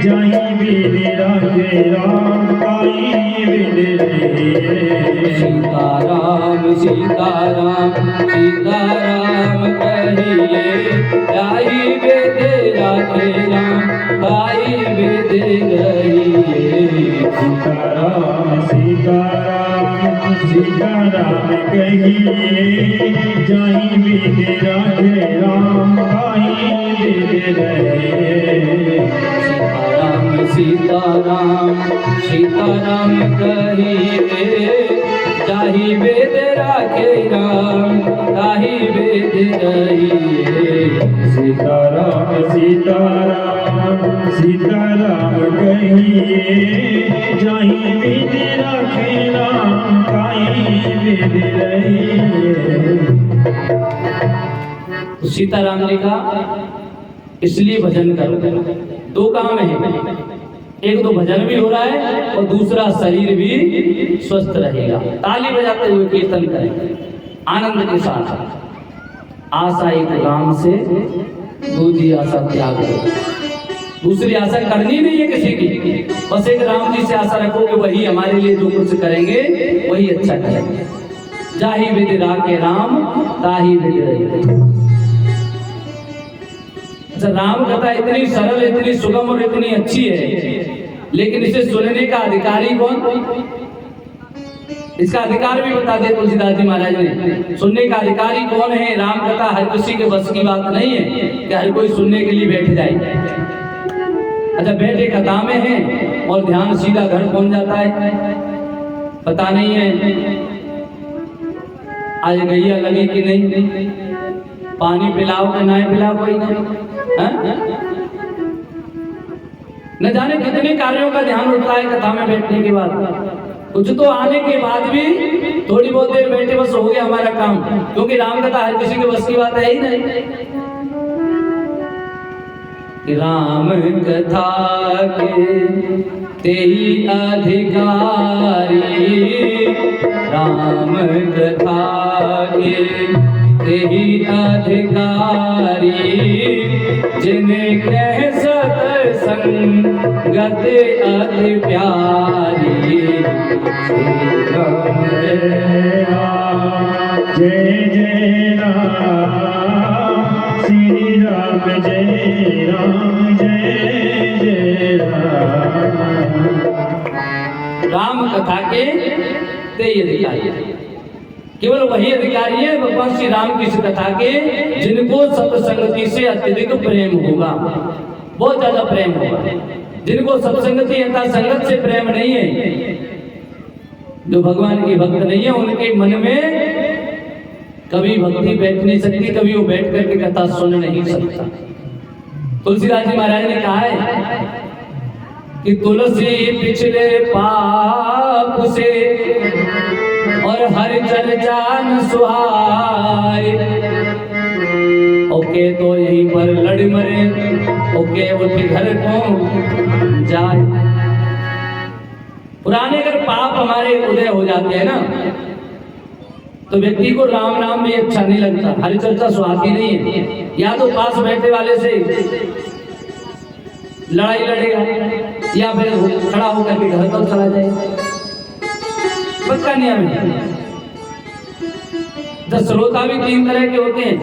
जाई बिन राखे राम आई बिन रहिए सीताराम सीताराम सीताराम कहिए जाई वेद राखे राम आई वेद रहिए सीताराम सीताराम सीताराम कहिए जाई बिन राखे राम आई बिन रहिए सीताराम सीताराम सीताराम कहिए जाहि वेद राखे राम ताहि वेद रहिए सीताराम सीताराम सीताराम कहिए जाहि बिन राखे राम ताहि बिन रहिए। तो सीताराम जी का इसलिए भजन करो। दो काम है, एक तो भजन भी हो रहा है और दूसरा शरीर भी स्वस्थ रहेगा। ताली बजाते हुए कीर्तन करें आनंद के साथ। आशा एक राम से, दूसरी आशा त्याग दो। दूसरी आशा करनी नहीं है किसी की, बस एक राम जी से आशा रखो कि वही हमारे लिए जो कुछ करेंगे वही अच्छा करेंगे। जाहि विधि राखे राम ताहि विधि रहिए। राम कथा इतनी सरल, इतनी सुगम और इतनी अच्छी है, लेकिन इसे सुनने का अधिकारी कौन? इसका अधिकार भी बता दे तुलसीदास जी महाराज ने। सुनने का अधिकारी कौन है? राम कथा हर किसी के बस की बात नहीं है कि हर कोई सुनने के लिए बैठ जाए। अच्छा, बैठे कथा में है और ध्यान सीधा घर पहुंच जाता है, पता नहीं है आज गैया लगी कि नहीं, पानी पिलाओ कि ना पिलाओ कोई नहीं। न जाने कितने कार्यों का ध्यान उठता है कथा में बैठने के बाद। कुछ तो आने के बाद भी थोड़ी बहुत देर बैठे बस हो गया हमारा काम, क्योंकि राम कथा हर किसी के बस की बात है ही नहीं। राम कथा के तेई अधिकारी, राम कथा के तेई अधिकारी, जिन्हें कह सत्संगत अति प्यारी। राम जय राम जय जय राम, श्री राम जय राम जय जय राम। राम कथा के तेई अधिकारी, केवल वही अधिकारी है भगवान श्री राम की इस कथा के जिनको सत्संगति से अत्यधिक प्रेम होगा, बहुत ज्यादा प्रेम होगा। जिनको सत्संगति अर्थात संगत से प्रेम नहीं है, जो भगवान की भक्त नहीं है, उनके मन में कभी भक्ति बैठ नहीं सकती, कभी वो बैठ करके कथा सुन नहीं सकता। तुलसीदास जी महाराज ने कहा है कि तुलसी पिछले पाप से और हर चर्चा न सुहाए, ओके तो यहीं पर लड़ मरे, ओके उठ घर को जाए। पुराने अगर पाप हमारे उदय हो जाते हैं ना, तो व्यक्ति को राम नाम भी अच्छा नहीं लगता, हरि चर्चा सुहाती नहीं है। या तो पास बैठे वाले से लड़ाई लड़ेगा, या फिर खड़ा होकर के घर पर चला जाएगा, पक्का नियम है। तो श्रोता भी तीन तरह के होते हैं।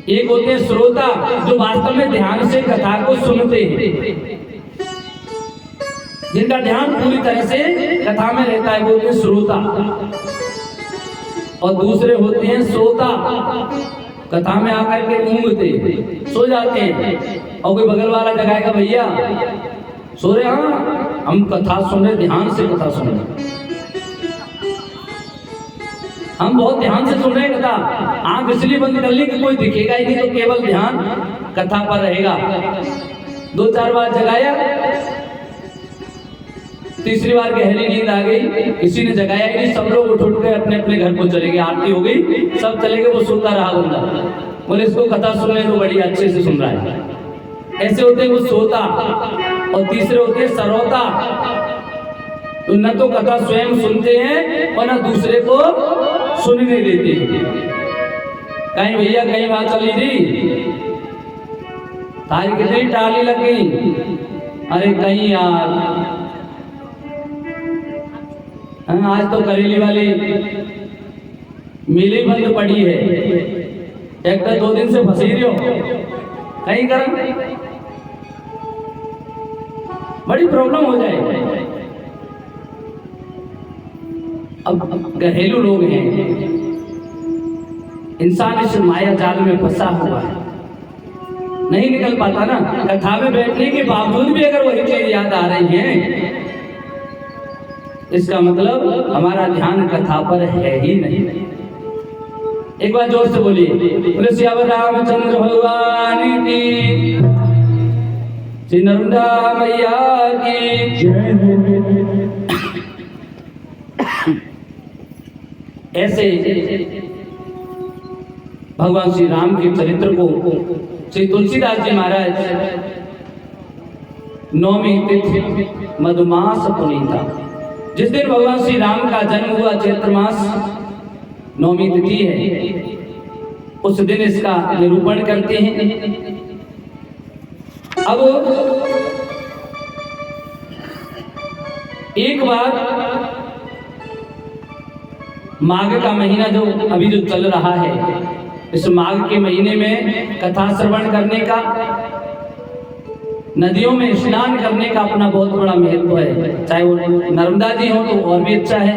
एक होते हैं श्रोता, जो वास्तव में ध्यान से कथा को सुनते हैं, जिनका ध्यान पूरी तरह से कथा में रहता है, वो होते हैं श्रोता। और दूसरे होते हैं श्रोता, कथा में आकर के ऊँघते, सो जाते हैं, और कोई बगल वाला जगाएगा, भैया सो रहे, हाँ हम कथा सुन रहे, ध्यान से कथा सुन रहे, हम बहुत ध्यान से सुन रहे हैं कथा। आंख इसलिए बंद कर ली कि कोई दिखेगा ही नहीं, तो केवल ध्यान कथा पर रहेगा। 2-4 बार जगाया, तीसरी बार गहरी नींद आ गई, किसी ने जगाया ही नहीं, सब लोग उठ उठ के अपने अपने घर को चले गए, आरती हो गई, सब चले गए, वो सुनता रहा बंदा। बोले इसको कथा सुन रहे तो बड़ी अच्छे से सुन रहा है। ऐसे होते हैं वो श्रोता। और तीसरे होते हैं श्रोता, तो न तो कथा स्वयं सुनते हैं और न दूसरे को सुनने देते हैं। कहीं भैया कहीं बात चली थी, तारी कितनी टाली लग गई, अरे कहीं यार, आज तो करेली वाली मिली बंद पड़ी है, ट्रैक्टर 2 दिन से फंसी रही हो कहीं कर, बड़ी प्रॉब्लम हो जाए। अब घरेलू लोग हैं, इंसान इस माया जाल में फंसा हुआ है, नहीं निकल पाता ना। कथा में बैठने के बावजूद भी अगर वही चीज याद आ रही है, इसका मतलब हमारा ध्यान कथा पर है ही नहीं। एक बार जोर से बोलिए, बोले सियावर रामचंद्र भगवान की, श्री नर्मदा मैया की जय। ऐसे भगवान श्री राम के चरित्र को श्री तुलसीदास जी महाराज नौमी तिथि मधुमास पुनीता, जिस दिन भगवान श्री राम का जन्म हुआ, चैत्र मास नौमी तिथि है, उस दिन इसका निरूपण करते हैं। अब एक बार माघ का महीना जो अभी जो चल रहा है, इस माघ के महीने में कथा श्रवण करने का, नदियों में स्नान करने का अपना बहुत बड़ा महत्व है। चाहे वो नर्मदा जी हो तो और भी अच्छा है,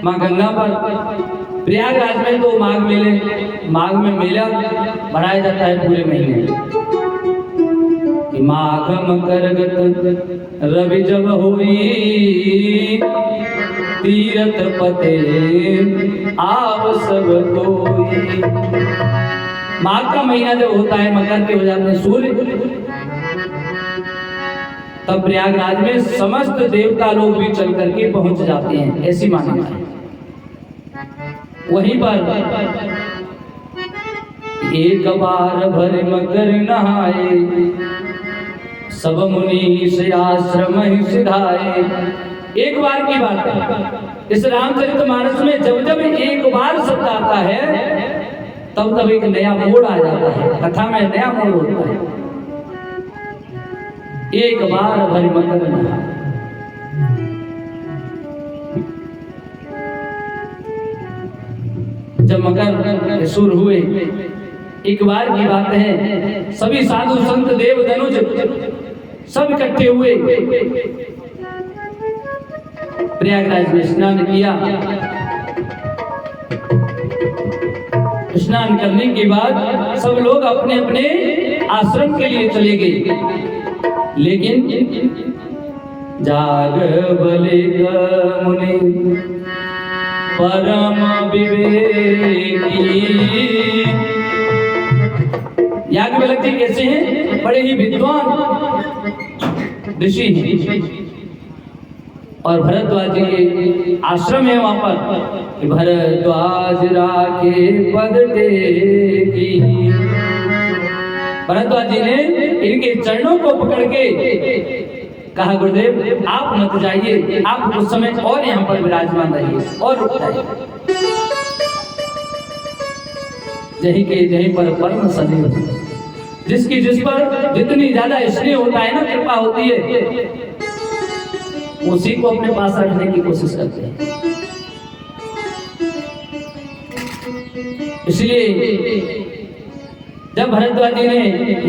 माँ गंगा पर, प्रयागराज में तो माघ में मेला भराया जाता है पूरे महीने। माघ मकरगत रवि जब हुई, तीरथ पते आव सब कोई। माघ का महीना जब होता है, मकर के हो जाते हैं सूर्य, तब प्रयागराज में समस्त देवता लोग भी चल करके पहुंच जाते हैं, ऐसी मान्यता है। वहीं पर एक बार भर मकर नहाए, सब मुनि से आश्रम ही सिधाए। एक बार की बात है, इस रामचरितमानस में जब जब एक बार शब्द आता है, तब तब एक नया मोड़ आ जाता है, कथा में नया मोड़ होता है। एक बार भर मकर नहाए, जब मकर शुरू हुए, एक बार की बात है, सभी साधु संत देव धनुज सब इकट्ठे हुए, प्रयागराज में स्नान किया। स्नान करने के बाद सब लोग अपने अपने आश्रम के लिए चले गए, लेकिन जाग बलिक मुनि परम विवेकी। याज्ञवल्क्य जी कैसे हैं? बड़े ही विद्वान ऋषि हैं, और भरद्वाज जी के आश्रम है वहां पर, भरद्वाज राखे पद टेकी। भरद्वाज जी ने इनके चरणों को पकड़ के कहा, गुरुदेव आप मत जाइए, आप कुछ समय और यहाँ पर विराजमान रहिए और रुक जाइए। यही के यहीं पर परम सदैव, जिसकी जिस पर जितनी ज्यादा स्नेह होता है ना, कृपा होती है, उसी को अपने पास रखने की कोशिश करते हैं। इसलिए जब भरद्वाज जी ने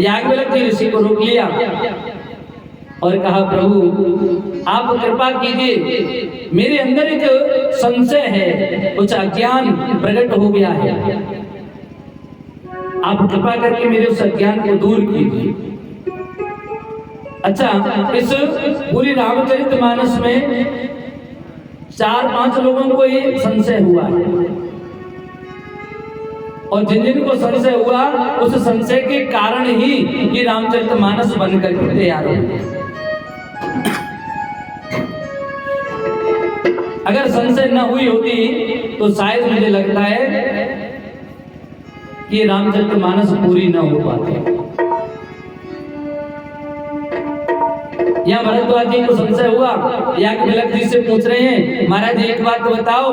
याज्ञवल्क्य ऋषि को रोक लिया और कहा, प्रभु आप कृपा कीजिए, मेरे अंदर एक संशय है, कुछ अज्ञान प्रकट हो गया है, आप कृपा करके मेरे उस अज्ञान को दूर कीजिए। अच्छा, इस पूरी रामचरितमानस में 4-5 लोगों को ये संशय हुआ है, और जिन जिन को संशय हुआ, उस संशय के कारण ही ये रामचरितमानस बनकर के तैयार हो गया। अगर संशय न हुई होती तो शायद मुझे लगता है कि रामचरितमानस पूरी न हो पाती। यहाँ भरद्वाज जी को संशय हुआ, याज्ञवल्क्य जी से पूछ रहे हैं, महाराज एक बात बताओ,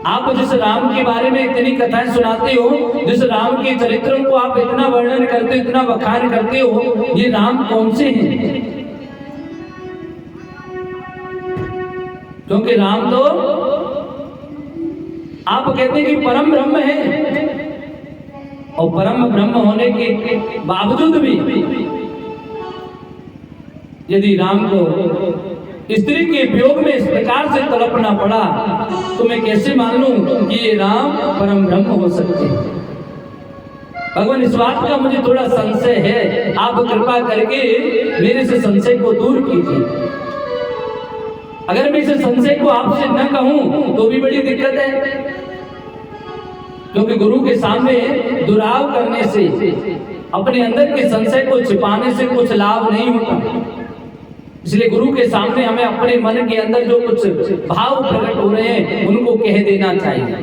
आप जिस राम के बारे में इतनी कथाएं सुनाते हो, जिस राम के चरित्रों को आप इतना वर्णन करते हो, इतना बखान करते हो, ये राम कौन से हैं? क्योंकि राम तो आप कहते हैं कि परम ब्रह्म है, और परम ब्रह्म होने के बावजूद भी यदि राम को स्त्री के वियोग में इस प्रकार से तड़पना पड़ा, तो मैं कैसे मान लूं कि ये राम परम ब्रह्म हो सकते हैं? भगवान, इस बात का मुझे थोड़ा संशय है, आप कृपा करके मेरे से संशय को दूर कीजिए। अगर मैं इस संशय को आपसे न कहूं तो भी बड़ी दिक्कत है, क्योंकि गुरु के सामने दुराव करने से, अपने अंदर के संशय को छिपाने से कुछ लाभ नहीं होता। इसलिए गुरु के सामने हमें अपने मन के अंदर जो कुछ भाव प्रकट हो रहे हैं उनको कह देना चाहिए।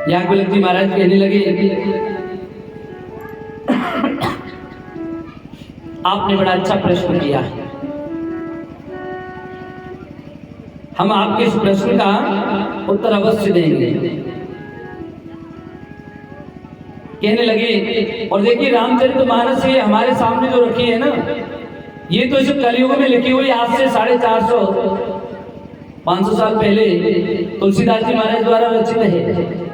याज्ञवल्क्य जी महाराज कहने लगे, आपने बड़ा अच्छा प्रश्न किया है, हम आपके इस प्रश्न का उत्तर अवश्य देंगे। कहने लगे, और देखिए रामचरितमानस ये हमारे सामने जो रखी है ना, ये तो इस कलयुग में लिखी हुई आज से 450-500 साल पहले तुलसीदास जी महाराज द्वारा रचित है।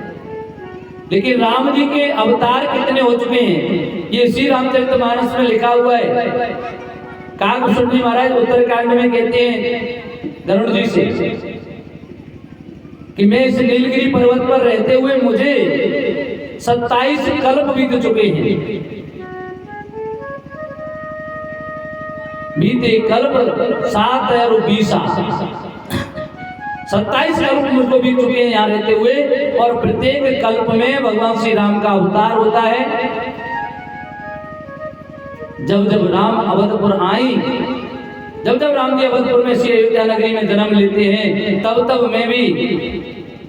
लेकिन राम जी के अवतार कितने हो चुके हैं ये इसी रामचरितमानस में लिखा हुआ है। काकभूषण जी महाराज उत्तरकांड में कहते हैं गरुड़ जी से कि मैं इस नीलगिरी पर्वत पर रहते हुए मुझे 27 कल्प बीत चुके हैं। बीते कल्प 7 और 20 27 कल्प मुझको बीत चुके हैं यहाँ रहते हुए, और प्रत्येक कल्प में भगवान श्री राम का अवतार होता है। जब जब राम अवधपुर आई, जब जब राम जी अवधपुर में श्री अयोध्या नगरी में जन्म लेते हैं, तब तब मैं भी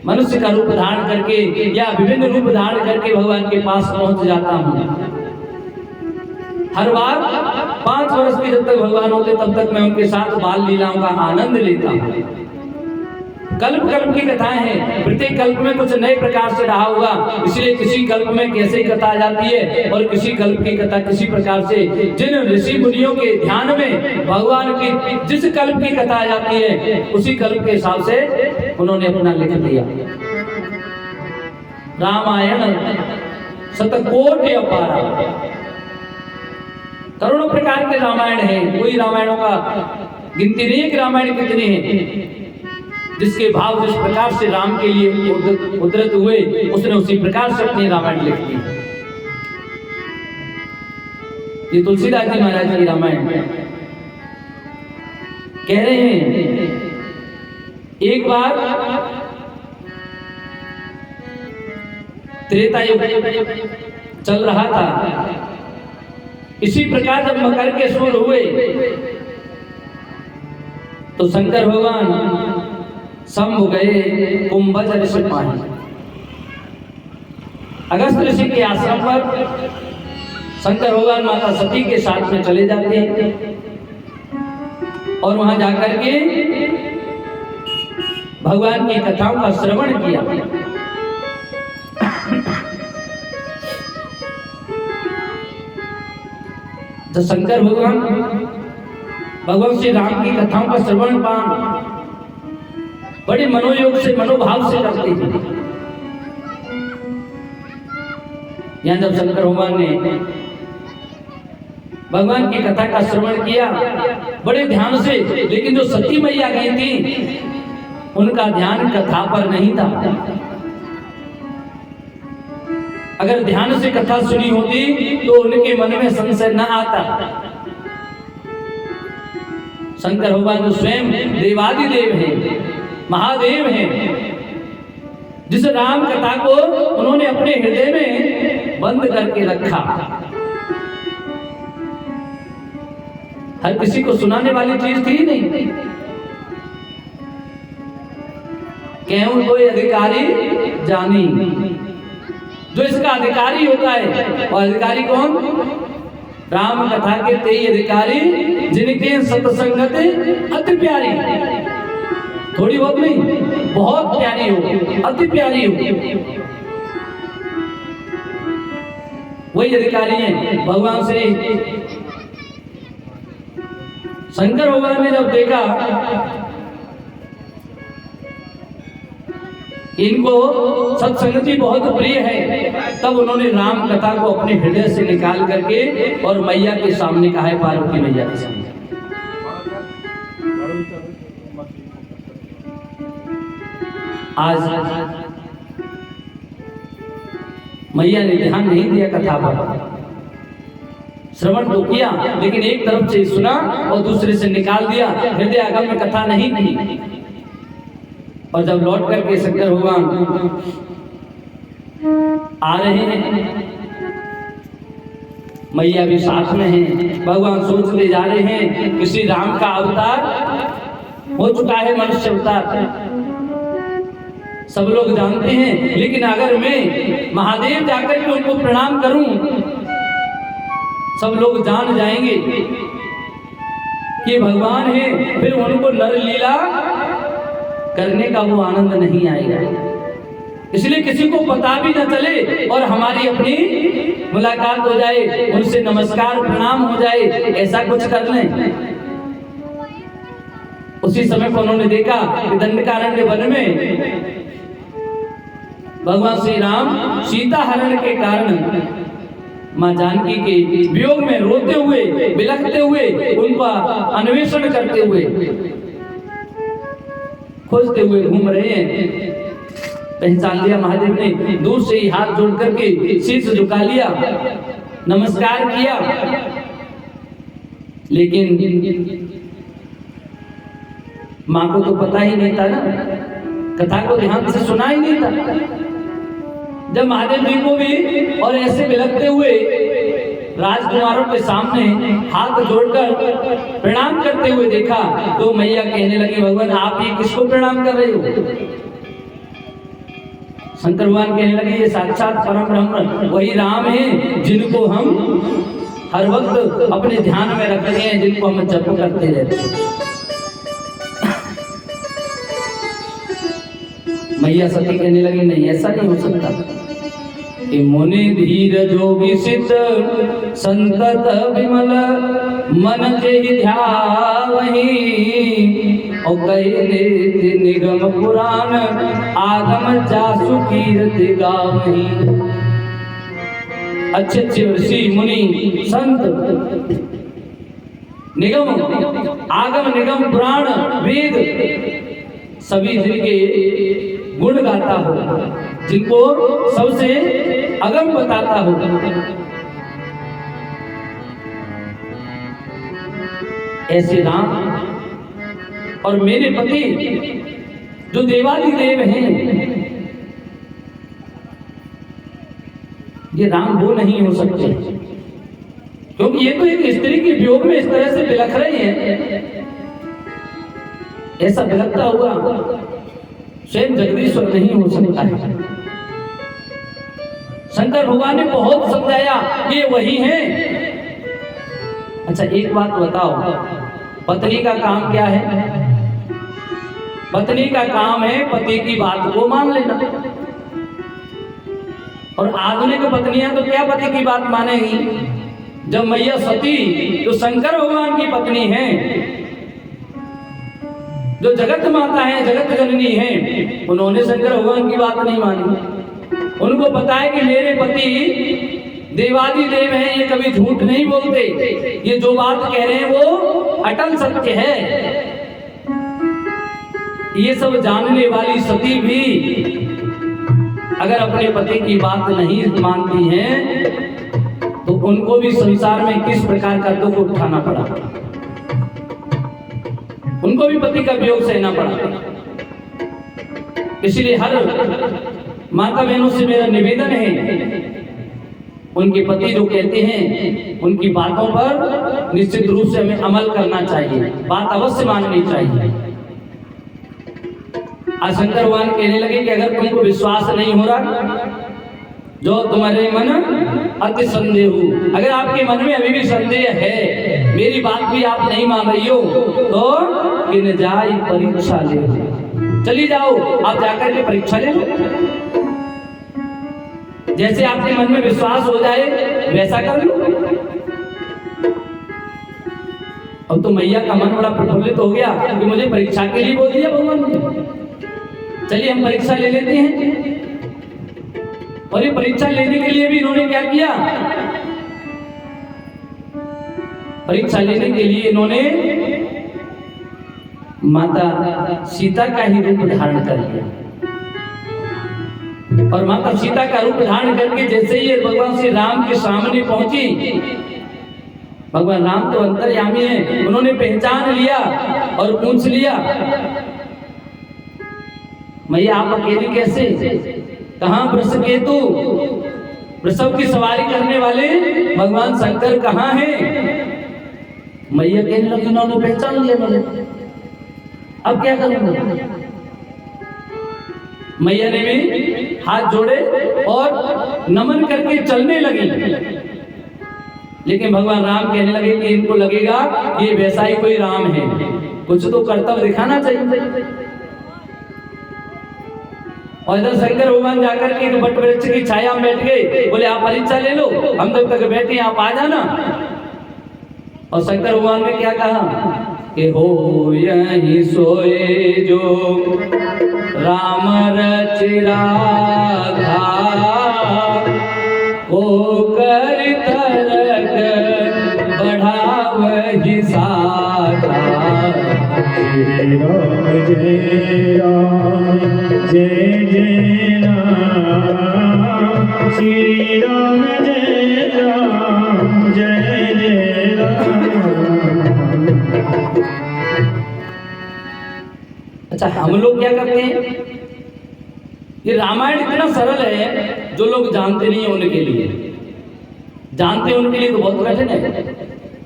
मनुष्य का रूप धारण करके या विभिन्न रूप धारण करके भगवान के पास पहुंच जाता हूं। हर बार 5 वर्ष के जब तक भगवान होते तब तक मैं उनके साथ बाल लीलाओं का आनंद लेता हूं। कल्प कल्प की कथाएं हैं, प्रत्येक कल्प में कुछ नए प्रकार से रहा होगा, इसलिए किसी कल्प में कैसे कथा जाती है और किसी कल्प की कथा किसी प्रकार से। जिन ऋषि मुनियों के ध्यान में भगवान की जिस कल्प की कथा जाती है उसी कल्प के हिसाब से उन्होंने अपना लिख दिया। रामायण शतकोटि अपारा, करोड़ों प्रकार के रामायण हैं, कोई रामायणों का गिनती नहीं है कि रामायण कितने हैं। जिसके भाव जिस प्रकार से राम के लिए उद्धृत हुए, उसने उसी प्रकार से अपनी रामायण लिख दी। ये तुलसीदास जी महाराज की रामायण कह रहे हैं, एक बार त्रेता युग चल रहा था। इसी प्रकार जब मकर के असुर हुए तो शंकर भगवान शंभु गए कुंभज ऋषि पानी। अगस्त ऋषि के आश्रम पर शंकर भगवान माता सती के साथ में चले जाते हैं और वहां जाकर के भगवान की कथाओं का श्रवण किया। तो शंकर भगवान श्री राम की कथाओं का श्रवण पान बड़े मनोयोग से मनोभाव से करते हैं। यहां जब शंकर भगवान ने भगवान की कथा का श्रवण किया बड़े ध्यान से, लेकिन जो सती मैया गई थी उनका ध्यान कथा पर नहीं था। अगर ध्यान से कथा सुनी होती तो उनके मन में संशय न आता। शंकर भगवान जो स्वयं देवादिदेव हैं, महादेव हैं, जिस राम कथा को उन्होंने अपने हृदय में बंद करके रखा, हर किसी को सुनाने वाली चीज थी नहीं। क्यों कोई अधिकारी जानी, जो इसका अधिकारी होता है, और अधिकारी कौन? राम कथा के तेई अधिकारी जिनके सत्संगत अति प्यारी। थोड़ी बहुत नहीं, बहुत प्यारी हो, अति प्यारी हो। वही अधिकारी हैं भगवान श्री शंकर भगवान ने जब देखा इनको सत्संगति बहुत प्रिय है, तब उन्होंने राम कथा को अपने हृदय से निकाल करके और मैया के सामने कहा है, पार्वती मैया के सामने। आज मैया ने ध्यान नहीं दिया कथा पर, श्रवण तो किया लेकिन एक तरफ से सुना और दूसरे से निकाल दिया, हृदय आगम में कथा नहीं की। और जब लौट करके शंकर भगवान आ रहे हैं, मैया भी साथ में है, भगवान सोचते जा रहे हैं कि श्री राम का अवतार हो चुका है, मनुष्य अवतार सब लोग जानते हैं, लेकिन अगर मैं महादेव जाकर के उनको प्रणाम करूं, सब लोग जान जाएंगे कि भगवान है, फिर उनको नर लीला करने का वो आनंद नहीं आएगा। इसलिए किसी को पता भी न चले और हमारी अपनी मुलाकात हो जाए, उनसे नमस्कार प्रणाम हो जाए, ऐसा कुछ कर लें। उसी समय पर उन्होंने देखा कि दंडकारण्य वन में भगवान श्री राम सीता हरण के कारण मां जानकी के वियोग में रोते हुए, बिलखते हुए, उनका अन्वेषण करते हुए, खोजते हुए घूम रहे हैं। पहचान लिया महादेव ने, दूर से ही हाथ जोड़ करके शीश झुका लिया, नमस्कार किया, लेकिन मां को तो पता ही नहीं था ना, कथा को ध्यान से सुना ही नहीं था। जब महादेव जी को भी और ऐसे बिलखते हुए राजकुमारों के सामने हाथ जोड़कर प्रणाम करते हुए देखा, तो मैया कहने लगी, भगवान आप ये किसको प्रणाम कर रहे हो? शंकर भगवान कहने लगे, ये साक्षात परम ब्रह्म वही राम है जिनको हम हर वक्त अपने ध्यान में रख रहे हैं, जिनको हम जप करते रहते हैं। मैया सती कहने लगी, नहीं ऐसा नहीं हो सकता कि मुनि धीर जोगी सिद्ध संतत विमल मन जेहि ध्यावहि, और कहे निगम पुराण आगम जासु कीर्ति गावहि। अच्छे अच्छे ऋषि मुनि संत निगम आगम निगम पुराण वेद सभी जिनके गुण गाता हो, जिनको सबसे अगम बताता हो, ऐसे राम और मेरे पति जो देवादिदेव हैं, ये राम वो नहीं हो सकते, क्योंकि ये तो एक स्त्री के वियोग में इस तरह से बिलख रही है। ऐसा बिलखता हुआ स्वयं जगदीश्वर नहीं हो सकता है। शंकर भगवान ने बहुत समझाया कि वही है। अच्छा एक बात बताओ, पत्नी का काम क्या है? पत्नी का काम है पति की बात को मान लेना, और आधुनिक पत्नियां तो क्या पति की बात मानेगी? जब मैया सती जो शंकर भगवान की पत्नी है, जो जगत माता है, जगत जननी है, उन्होंने शंकर भगवान की बात नहीं मानी। उनको पता है कि मेरे पति देवादिदेव हैं, ये कभी झूठ नहीं बोलते, ये जो बात कह रहे हैं वो अटल सत्य है। ये सब जानने वाली सती भी अगर अपने पति की बात नहीं मानती हैं, तो उनको भी संसार में किस प्रकार का दुख उठाना पड़ा, उनको भी पति का वियोग सहना पड़ा। इसलिए हर माता बहनों से मेरा निवेदन है, उनके पति जो कहते हैं उनकी बातों पर निश्चित रूप से हमें अमल करना चाहिए, बात अवश्य माननी चाहिए। आज शंकर भगवान कहने लगे कि अगर तुमको विश्वास नहीं हो रहा, जो तुम्हारे मन अति संदेह हो, अगर आपके मन में अभी भी संदेह है, मेरी बात भी आप नहीं मान रही हो, तो किन जाई परीक्षा ले, चली जाओ, आप जाकर के परीक्षा ले लो। जैसे आपके मन में विश्वास हो जाए वैसा कर लो। अब तो मैया का मन बड़ा प्रफुल्लित हो गया कि मुझे परीक्षा के लिए बोल दिया भगवान ने। चलिए हम परीक्षा ले लेते हैं। और ये परीक्षा लेने के लिए भी इन्होंने क्या किया, परीक्षा लेने के लिए इन्होंने माता सीता का ही रूप धारण कर लिया। और माता सीता का रूप धारण करके जैसे ही भगवान श्री राम के सामने पहुंची, भगवान राम तो अंतर्यामी है, उन्होंने पहचान लिया और पूछ लिया, मैया आप अकेली कैसे, कहां वृषकेतु, वृषभ की सवारी करने वाले भगवान शंकर कहां हैं? मैया कहने लगी उन्होंने पहचान लिया मुझे, अब क्या करूंगा? मैया ने भी हाथ जोड़े और नमन करके चलने लगी। लेकिन भगवान राम कहने लगे कि इनको लगेगा ये वैसा ही कोई राम है, कुछ तो कर्तव्य दिखाना चाहिए। और इधर शंकर भगवान जाकर के एक वट वृक्ष की छाया में बैठ गए, बोले आप परीक्षा ले लो, हम तब तक बैठे आप आ जाना। और शंकर भगवान ने क्या कहा कि हो यही सोए जो राम रचि राधा, हो कर तरक बढ़ावहि साधा। श्री राम जय राम जय जय राम, श्री राम जय राम जय जय राम। अच्छा हम लोग क्या करते हैं, ये रामायण इतना सरल है, जो लोग जानते नहीं है उनके लिए, जानते हैं उनके लिए तो बहुत कठिन है,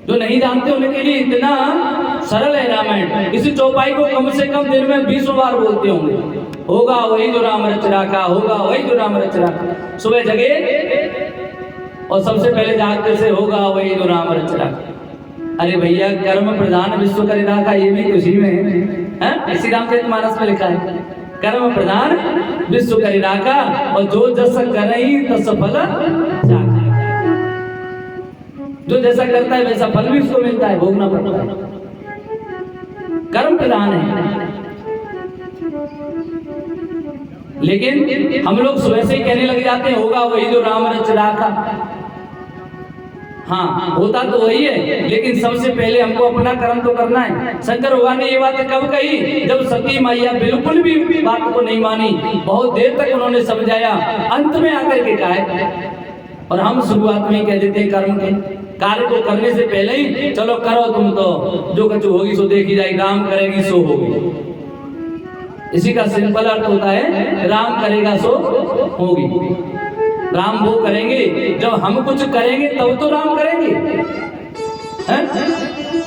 जो नहीं जानते उनके लिए इतना सरल है रामायण। इसी चौपाई को कम से कम दिन में 20 बार बोलते होंगे, होगा वही जो राम रच राखा, होगा वही जो राम रच राखा। सुबह जगे और सबसे पहले जागते से होगा वही जो राम रच राखा। अरे भैया कर्म प्रधान विश्व कर राखा, ये भी उसी में है, इसी रामचरितमानस में लिखा है, कर्म प्रधान विश्व कर राखा, और जो जस करई तस फल जाका। जो जैसा करता है वैसा फल भी उसको मिलता है, भोगना पड़ता है, कर्म प्रधान है। लेकिन हम लोग सुबह से ही कहने लग जाते हैं होगा वही जो राम रच राखा। हाँ होता तो वही है, लेकिन सबसे पहले हमको अपना कर्म तो करना है। शंकर भगवान ने ये बात कब कही, जब सती मैया बिल्कुल भी बात को नहीं मानी, बहुत देर तक उन्होंने समझाया, अंत में आकर के कहा। और हम शुरुआत में कह देते हैं कर्म के कार्य को करने से पहले ही चलो करो तुम, तो जो कुछ होगी सो देखी जाएगी, राम करेगी सो होगी। इसी का सिंपल अर्थ होता है राम करेगा सो होगी। राम वो करेंगे जब हम कुछ करेंगे तब तो राम करेंगे। है?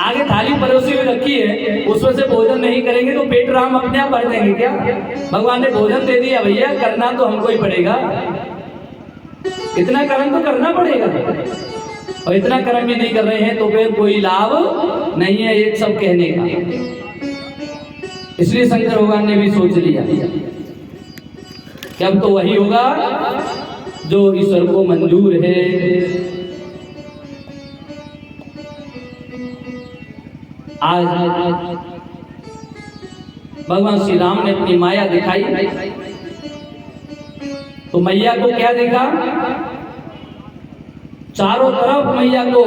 आगे थाली परोसी हुई रखी है, उसमें से भोजन नहीं करेंगे तो पेट राम अपने आप भर देंगे क्या? भगवान ने भोजन दे दिया, भैया करना तो हमको ही पड़ेगा, इतना कर्म तो करना पड़ेगा। और इतना कर्म भी नहीं कर रहे हैं तो फिर कोई लाभ नहीं है एक सब कहने का। इसलिए शंकर भगवान ने भी सोच लिया कि अब तो वही होगा जो ईश्वर को मंजूर है। आज भगवान श्री राम ने अपनी माया दिखाई, तो मैया को क्या देखा, चारों तरफ मैया को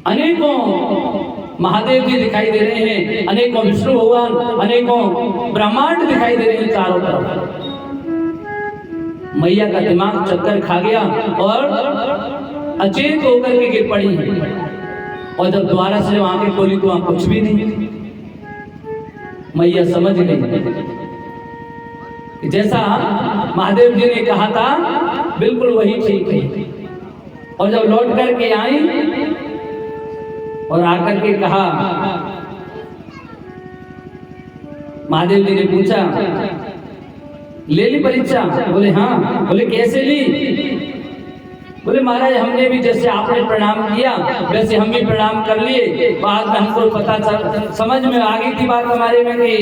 अनेकों महादेव जी दिखाई दे रहे हैं, अनेकों विष्णु भगवान, अनेकों ब्रह्मांड दिखाई दे रहे हैं चारों तरफ। मैया का दिमाग चक्कर खा गया और अचेत होकर के गिर पड़ी है। और जब दोबारा से आंखें खोली तो वहां कुछ भी नहीं। मैया समझ गई कि जैसा महादेव जी ने कहा था बिल्कुल वही ठीक है। और जब लौट करके आई और आकर के कहा, महादेव जी ने पूछा ले ली परीक्षा? बोले हाँ। बोले कैसे ली? बोले महाराज हमने भी जैसे आपने प्रणाम किया वैसे हम भी प्रणाम कर लिए। बाद में हमको पता समझ में आ गई थी बात हमारे में कि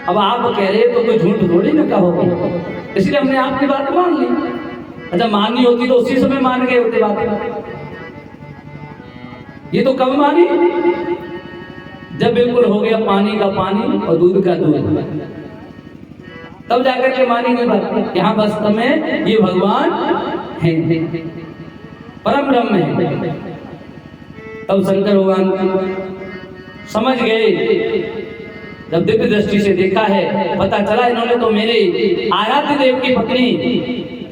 अब आप कह रहे तो कोई झूठ थोड़ी ना कहोगे, इसलिए हमने आपकी बात मान ली। अच्छा माननी होती तो उसी समय मान गए होते बातें। ये तो कब मानी जब बिल्कुल हो गया पानी का पानी और दूध का दूध, तब जाकर के मानेंगे बात। यहाँ वास्तव में ये भगवान है, परम ब्रह्म है। तब शंकर भगवान समझ गए, जब दिव्य दृष्टि से देखा है पता चला इन्होंने तो मेरे आराध्य देव की पत्नी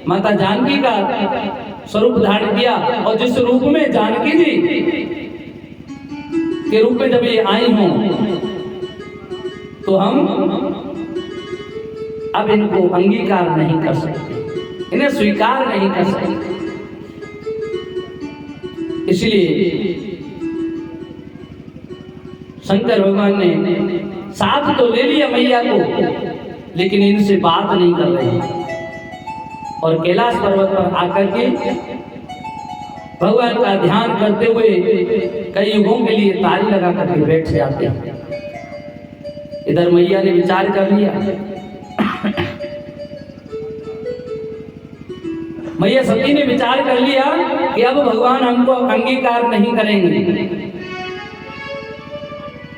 माता जानकी का स्वरूप धारण किया। और जिस रूप में जानकी जी के रूप में जब ये आई हों तो हम अब इनको अंगीकार नहीं कर सकते, इन्हें स्वीकार नहीं कर सकते। इसलिए शंकर भगवान ने साथ तो ले लिया मैया को, लेकिन इनसे बात नहीं कर रहे। और कैलाश पर्वत पर आकर के भगवान का ध्यान करते हुए कई युगों के लिए ताली लगा करके बैठ जाते हैं। इधर मैया ने विचार कर लिया, मैया सती ने विचार कर लिया कि अब भगवान हमको अंगीकार नहीं करेंगे,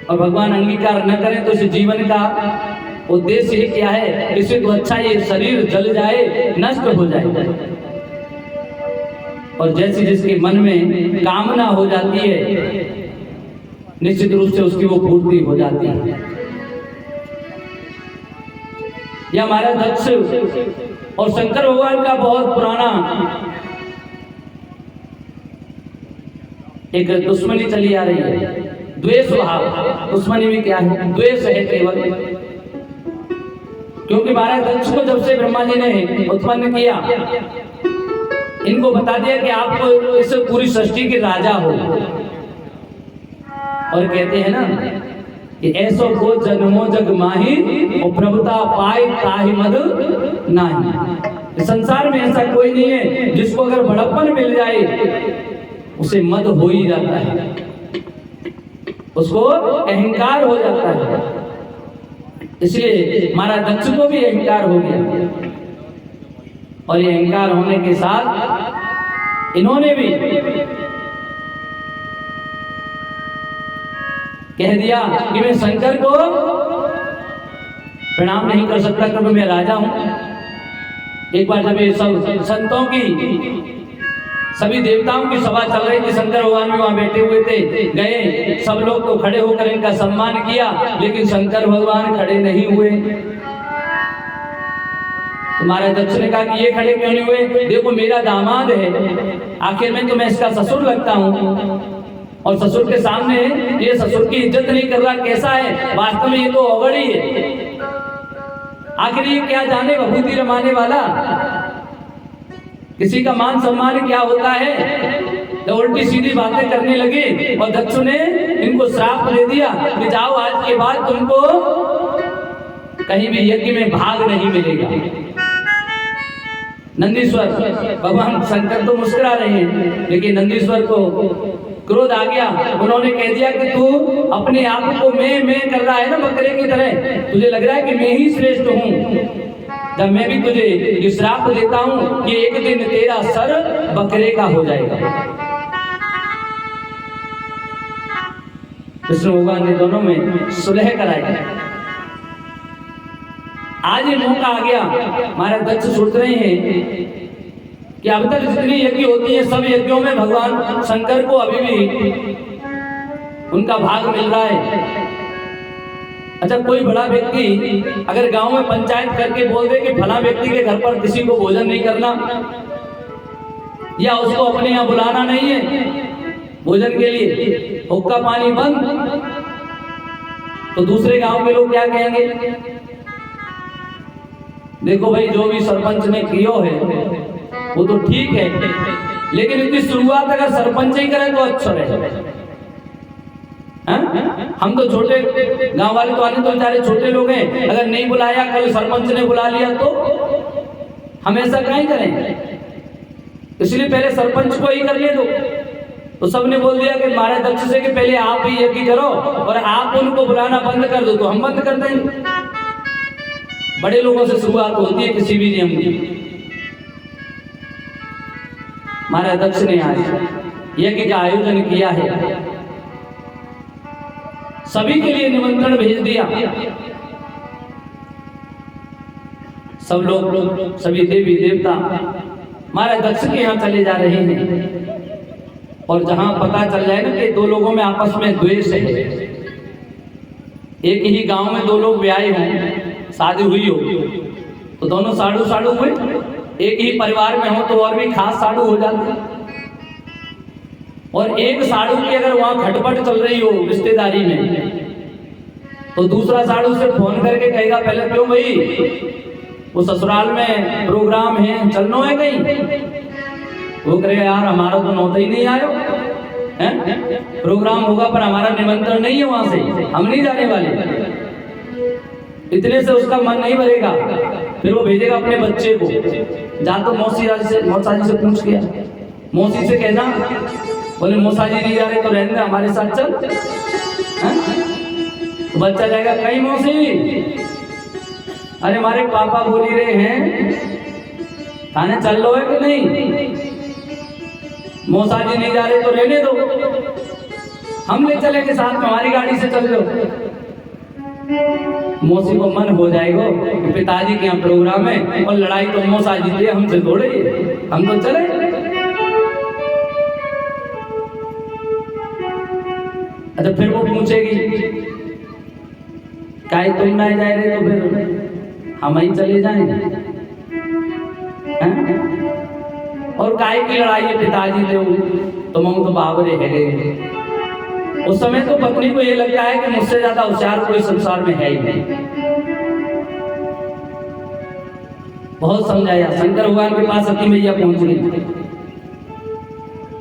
और भगवान अंगीकार न करें तो इस जीवन का उद्देश्य क्या है? इससे तो अच्छा ये शरीर जल जाए, नष्ट हो जाए। और जैसे जिसके मन में कामना हो जाती है निश्चित रूप से उसकी वो पूर्ति हो जाती है। यह हमारा दक्ष और शंकर भगवान का बहुत पुराना एक दुश्मनी चली आ रही है, द्वेष भाव। दुश्मनी में क्या है? द्वेष है केवल। क्योंकि महाराज दक्ष को जब से ब्रह्मा जी ने उत्पन्न किया, इनको बता दिया कि आपको इस पूरी सृष्टि के राजा हो। और कहते हैं ना कि ऐसो को जन्मो जग माही और प्रभुता पाए ताहि मद नाही। संसार में ऐसा कोई नहीं है जिसको अगर बड़प्पन मिल जाए उसे मद हो ही जाता है, उसको अहंकार हो जाता है। इसलिए महाराज दक्ष को भी अहंकार हो गया, और ये अहंकार होने के साथ इन्होंने भी कह दिया कि मैं शंकर को प्रणाम नहीं कर सकता क्योंकि मैं राजा हूं। एक बार जब ये सब संतों की, सभी देवताओं की सभा चल रही थी, शंकर भगवान भी वहां बैठे हुए थे, गए सब लोग तो खड़े होकर इनका सम्मान किया, लेकिन शंकर भगवान खड़े नहीं हुए। महाराज दक्ष ने कहा कि ये खड़े क्यों नहीं हुए? देखो मेरा दामाद है, आखिर में तो मैं इसका ससुर लगता हूँ, और ससुर के सामने ये ससुर की इज्जत नहीं कर रहा, कैसा है? वास्तव में ये तो अवगड़ी है। आखिर ये क्या जाने भभूति रमाने वाला, किसी का मान सम्मान क्या होता है? तो उल्टी सीधी बातें करने लगे, और दक्ष ने इनको श्राप दे दिया कि जाओ आज के बाद तुमको कहीं भी यज्ञ में भाग नहीं मिलेगा। नंदीश्वर, भगवान शंकर तो मुस्कुरा रहे हैं, लेकिन नंदीश्वर को क्रोध आ गया। उन्होंने कह दिया कि तू अपने आप को मैं कर रहा है ना बकरे की तरह, तुझे लग रहा है कि मैं ही श्रेष्ठ हूँ। जब मैं भी तुझे ये श्राप देता हूँ कि एक दिन तेरा सर बकरे का हो जाएगा। विष्णु भगवान ने दोनों में सुलह कराई। आज ये मौका आ गया, हमारे दक्ष सोच रहे हैं कि अब तक जितनी यज्ञ होती है सब यज्ञों में भगवान शंकर को अभी भी उनका भाग मिल रहा है। अच्छा, कोई बड़ा व्यक्ति अगर गांव में पंचायत करके बोल दे कि फला व्यक्ति के घर पर किसी को भोजन नहीं करना, या उसको अपने यहाँ बुलाना नहीं है भोजन के लिए, हुक्का पानी बंद, तो दूसरे गांव के लोग क्या कहेंगे? देखो भाई, जो भी सरपंच ने किया है वो तो ठीक है, लेकिन इसकी शुरुआत अगर सरपंच ही करे तो अच्छा रहे। हम तो छोटे गांव वाले तो आने तो बेचारे छोटे लोग हैं, अगर नहीं बुलाया, कल सरपंच ने बुला लिया तो हम ऐसा कहीं करें? इसलिए पहले सरपंच को ही कर ले दो। तो सबने बोल दिया कि महाराज दक्ष से कि पहले आप ही यज्ञ करो और आप उनको बुलाना बंद कर दो, तो हम बंद कर देंगे। बड़े लोगों से शुरुआत होती है किसी भी नियम की। महाराज दक्ष ने आज यज्ञ का आयोजन किया है, सभी के लिए निमंत्रण भेज दिया। सब लोग सभी देवी देवता महाराज दक्ष के यहाँ चले जा रहे हैं। और जहां पता चल जाए ना कि दो लोगों में आपस में द्वेष है, एक ही गांव में दो लोग ब्याहे हों, शादी हुई हो, तो दोनों साड़ू साड़ू हुए। एक ही परिवार में हो तो और भी खास साड़ू हो जाते। और एक साड़ू की अगर वहां खटपट चल रही हो रिश्तेदारी में, तो दूसरा साड़ू से फोन करके कहेगा पहले क्यों भाई वो ससुराल में प्रोग्राम है, चलनो है कहीं? वो करेगा यार हमारा तो नौता ही नहीं आयो है, प्रोग्राम होगा पर हमारा निमंत्रण नहीं है, वहां से हम नहीं जाने वाले। इतने से उसका मन नहीं भरेगा, फिर वो भेजेगा अपने बच्चे को, जा तो मौसा जी से पूछ गया, मौसी से कहना, बोले मौसा जी नहीं जा रहे तो रहने हमारे साथ चल। तो बच्चा जाएगा कहीं मौसी, अरे हमारे पापा बोल ही रहे हैं थाने चल लो है कि नहीं, मौसा जी नहीं जा रहे तो रहने दो, हम ले चलेंगे साथ में, हमारी गाड़ी से चल लो। मौसी को मन हो जाएगा कि पिताजी के यहाँ प्रोग्राम है और लड़ाई तो मौसा जी थे, हमसे थोड़े, हम तो चले। अच्छा फिर वो पूछेगी काहे तुम नहीं जा रहे, तो फिर हम ही चले जाएंगे। और काहे की लड़ाई है पिताजी थे तो मैं तो बाबरे है गए। उस समय तो पत्नी को ये लगता है कि मुझसे ज्यादा होशियार कोई संसार में है ही नहीं। बहुत समझाया, शंकर भगवान के पास सती मैया पहुंच गई।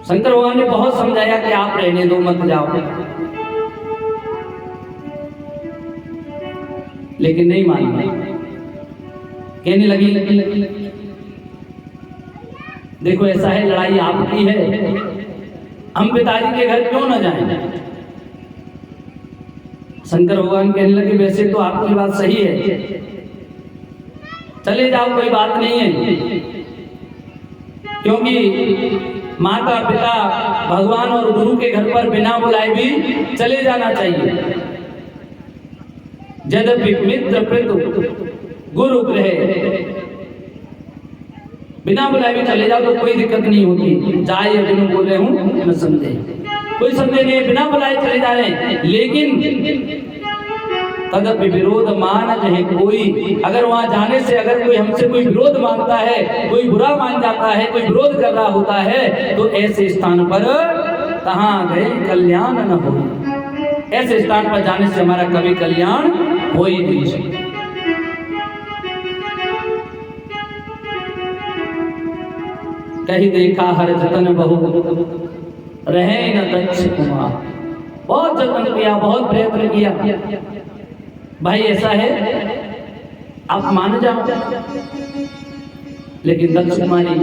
शंकर भगवान ने बहुत समझाया कि आप रहने दो, मत जाओ, लेकिन नहीं मानी। कहने लगी देखो ऐसा है, लड़ाई आपकी है, हम पिताजी के घर क्यों न जाएं? शंकर भगवान कहने लगे वैसे तो आपकी बात सही है, चले जाओ कोई बात नहीं है, क्योंकि माता पिता भगवान और गुरु के घर पर बिना बुलाए भी चले जाना चाहिए। यद्यपि मित्र प्रतु गुरु गृह, बिना बुलाए भी चले जाओ तो कोई दिक्कत नहीं होती। जाए या बिनु बोले हूँ न समझे, कोई समझे नहीं, बिना बुलाए चले जा रहे हैं। लेकिन तदपि विरोध मान है कोई, अगर वहां जाने से अगर कोई हमसे कोई विरोध मांगता है, कोई बुरा मान जाता है, कोई विरोध कर रहा होता है, तो ऐसे स्थान पर कहाँ गए कल्याण न हो। ऐसे स्थान पर जाने से हमारा कभी कल्याण हो ही नहीं सकता। कहीं देखा हर जतन बहु रहे न दक्ष कुमार, बहुत जतन किया, बहुत प्रयत्न किया। भाई ऐसा है आप मान जाओ, लेकिन दक्ष कुमारी,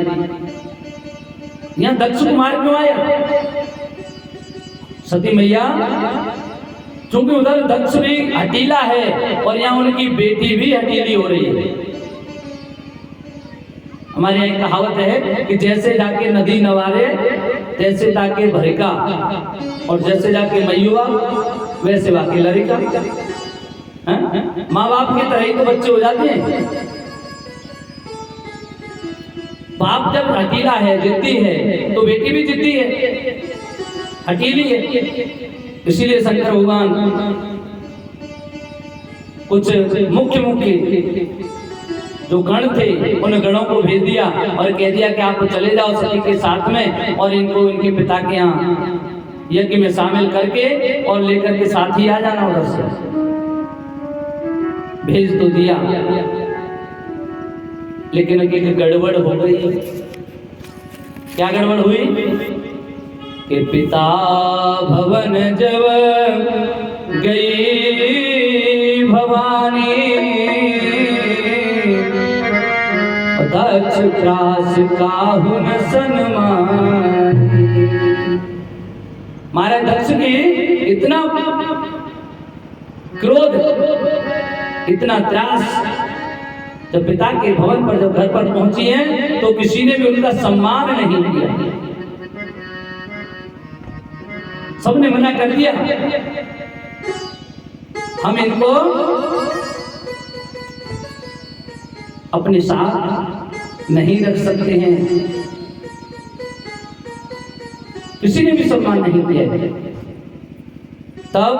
यहाँ दक्ष कुमार क्यों आया? सती मैया, क्योंकि उधर दक्ष भी हटीला है और यहाँ उनकी बेटी भी हटीली हो रही है। हमारे यहाँ एक कहावत है कि जैसे जाके नदी नवारे तैसे जाके भरिका, और जैसे जाके मैयुआ वैसे वाके लड़का। माँ बाप की तरह ही तो बच्चे हो जाते हैं। बाप जब हटीला है, जिद्दी है, तो बेटी भी जिद्दी है, हटीली है। इसीलिए शंकर भगवान कुछ मुख्य जो गण थे उन गणों को भेज दिया और कह दिया कि आप चले जाओ सती के साथ में और इनको इनके पिता के यहाँ यज्ञ में शामिल करके और लेकर के साथ ही आ जाना। उधर से भेज तो दिया, लेकिन एक गड़बड़ हो गई। क्या गड़बड़ हुई कि पिता भवन जब गई भवानी, दक्ष त्रास काहु न सन्मान। महाराज दक्ष की इतना क्रोध, इतना त्रास, जब पिता के भवन पर जब घर पर पहुंची हैं तो किसी ने भी उनका सम्मान नहीं किया, सबने मना कर दिया, हम इनको अपने साथ नहीं रख सकते हैं, किसी ने भी सम्मान नहीं किया। तब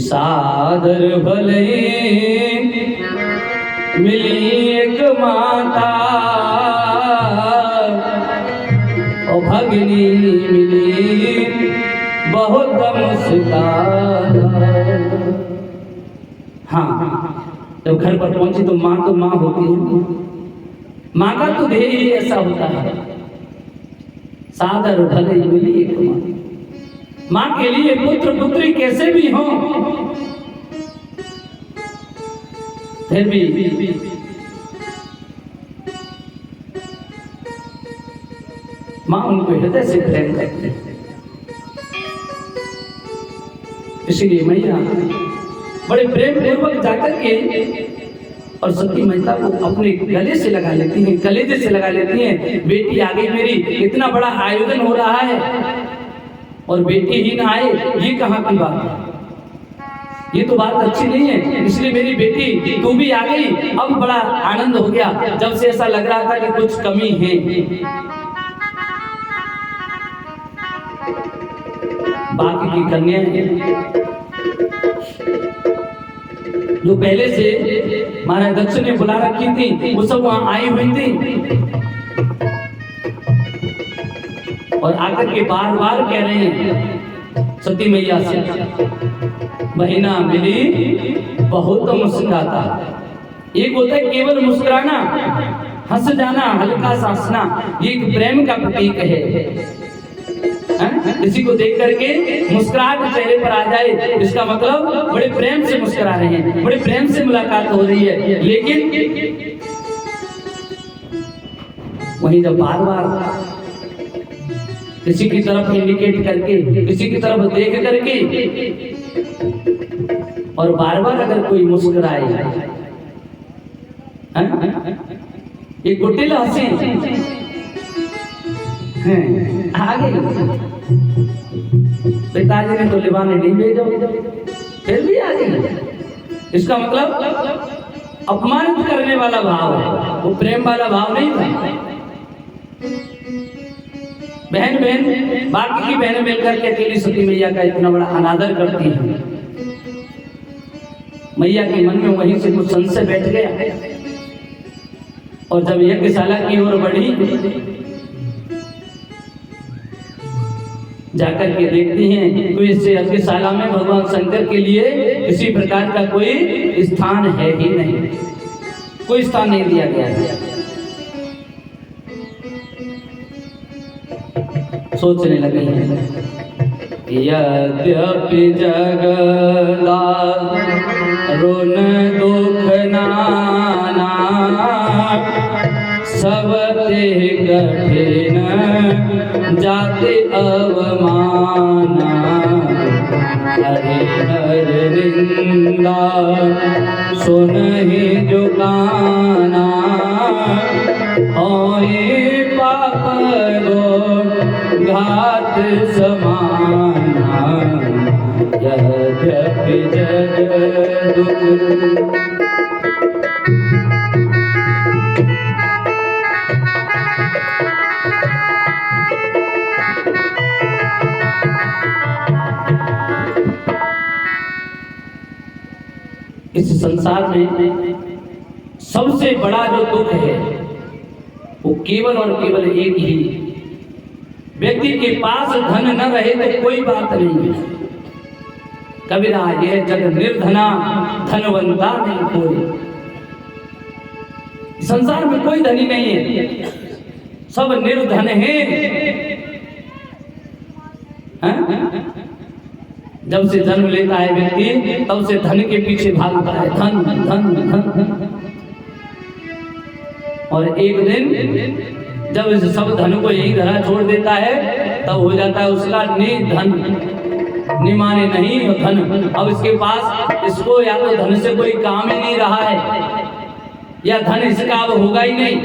सादर भले मिली एक माता और भगनी मिली बहुत मुस्कान। हाँ, जब घर पर पहुंची तो माँ होती है, माँ का तो ध्येय ही ऐसा होता है, सादर भले मिली एक माँ। माँ के लिए पुत्र पुत्री कैसे भी हो, फिर भी माँ उनको हृदय से प्रेम करती है। इसीलिए मैया बड़े प्रेम पूर्वक जाकर के और सती महिला को अपने गले से लगा लेती हैं, कलेजे से लगा लेती हैं। बेटी आ गई मेरी, इतना बड़ा आयोजन हो रहा है और बेटी ही ना आए, ये कहाँ की बात है, ये तो बात अच्छी नहीं है। इसलिए मेरी बेटी तू भी आ गई, अब बड़ा आनंद हो गया। जब से ऐसा लग रहा था कि कुछ कमी है, बाकी की कन्याएं जो पहले से महाराज दक्ष ने बुला रखी थी, वो सब वहां आई हुई थी और आकर के बार बार कह रहे हैं सती मैया से, महीना मिली बहुत मुस्कुराता। एक होता है केवल मुस्कुराना, हंस जाना, हल्का सा हंसना, ये एक प्रेम का प्रतीक है। किसी को देख करके मुस्कुराहट चेहरे पर आ जाए, इसका मतलब बड़े प्रेम से मुस्कुरा रहे हैं, बड़े प्रेम से मुलाकात हो रही है। लेकिन वहीं जब बार बार किसी की तरफ इंडिकेट करके, किसी की तरफ देख करके और बार बार अगर कोई मुस्कुराए, एक कुटिल हंसी आगे पिताजी ने तो लिवाने नहीं भेजा, फिर भी आ गई। इसका मतलब अपमानित करने वाला भाव है, वो प्रेम वाला भाव नहीं था। बहन बाकी की बहनें मिलकर के अकेली सती मैया का इतना बड़ा अनादर करती हैं। मैया के मन में वहीं से कुछ संशय बैठ गया और जब यज्ञशाला की ओर बढ़ी, जाकर के देखती हैं तो इस यज्ञशाला में भगवान शंकर के लिए किसी प्रकार का कोई स्थान है ही नहीं, कोई स्थान नहीं दिया गया है। सोचने लगे हैं, यद्यपि जगदा रुन दुख नाना, सब ते कठिन जाति अवमाना। हरि हर निंदा सुनहि जो काना, होए पाप गो घात समाना। यद्यपि जग दुख इस संसार में सबसे बड़ा जो दुख है वो केवल और केवल एक ही, व्यक्ति के पास धन न रहे तो कोई बात नहीं है। कबीरा ये जग निर्धना धनवंता नहीं कोई, संसार में कोई धनी नहीं है, सब निर्धन है। जब से जन्म लेता है व्यक्ति तब से धन के पीछे भागता है, धन धन धन। और एक दिन जब इस सब धन को यही धरा छोड़ देता है तब हो जाता है उसका धन निमाने नहीं धन। अब इसके पास इसको या तो धन से कोई काम ही नहीं रहा है या धन इसका अब होगा ही नहीं,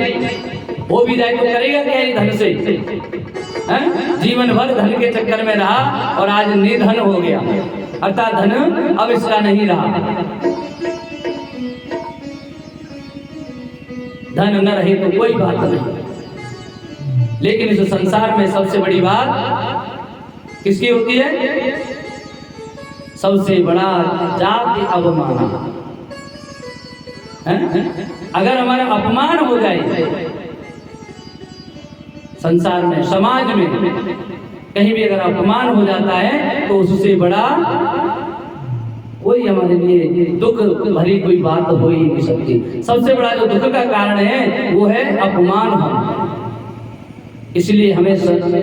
हो भी जाए तो करेगा क्या ये धन से? जीवन भर धन के चक्कर में रहा और आज निधन हो गया, अर्थात धन अब इसका नहीं रहा। धन न रहे तो कोई बात नहीं, लेकिन इस संसार में सबसे बड़ी बात किसकी होती है? सबसे बड़ा जाति अवमान। अगर हमारा अपमान हो जाए संसार में, समाज में कहीं भी अगर अपमान हो जाता है तो उससे बड़ा कोई हमारे लिए दुख भरी कोई बात हो ही नहीं सकती। सबसे बड़ा जो दुख का कारण है वो है अपमान होना। इसलिए हमें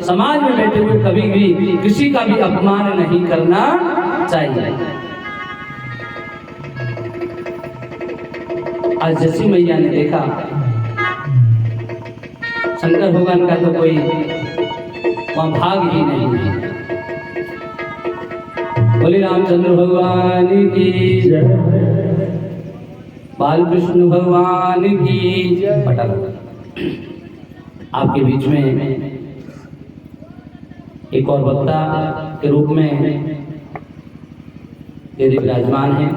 समाज में बैठे हुए कभी भी किसी का भी अपमान नहीं करना चाहिए। आज जैसी मैया ने देखा शंकर भगवान का तो कोई वहां भाग ही नहीं है। बोले रामचंद्र भगवान की जय, बालकृष्ण भगवान की जय। आपके बीच में एक और वक्ता के रूप में यदि विराजमान है।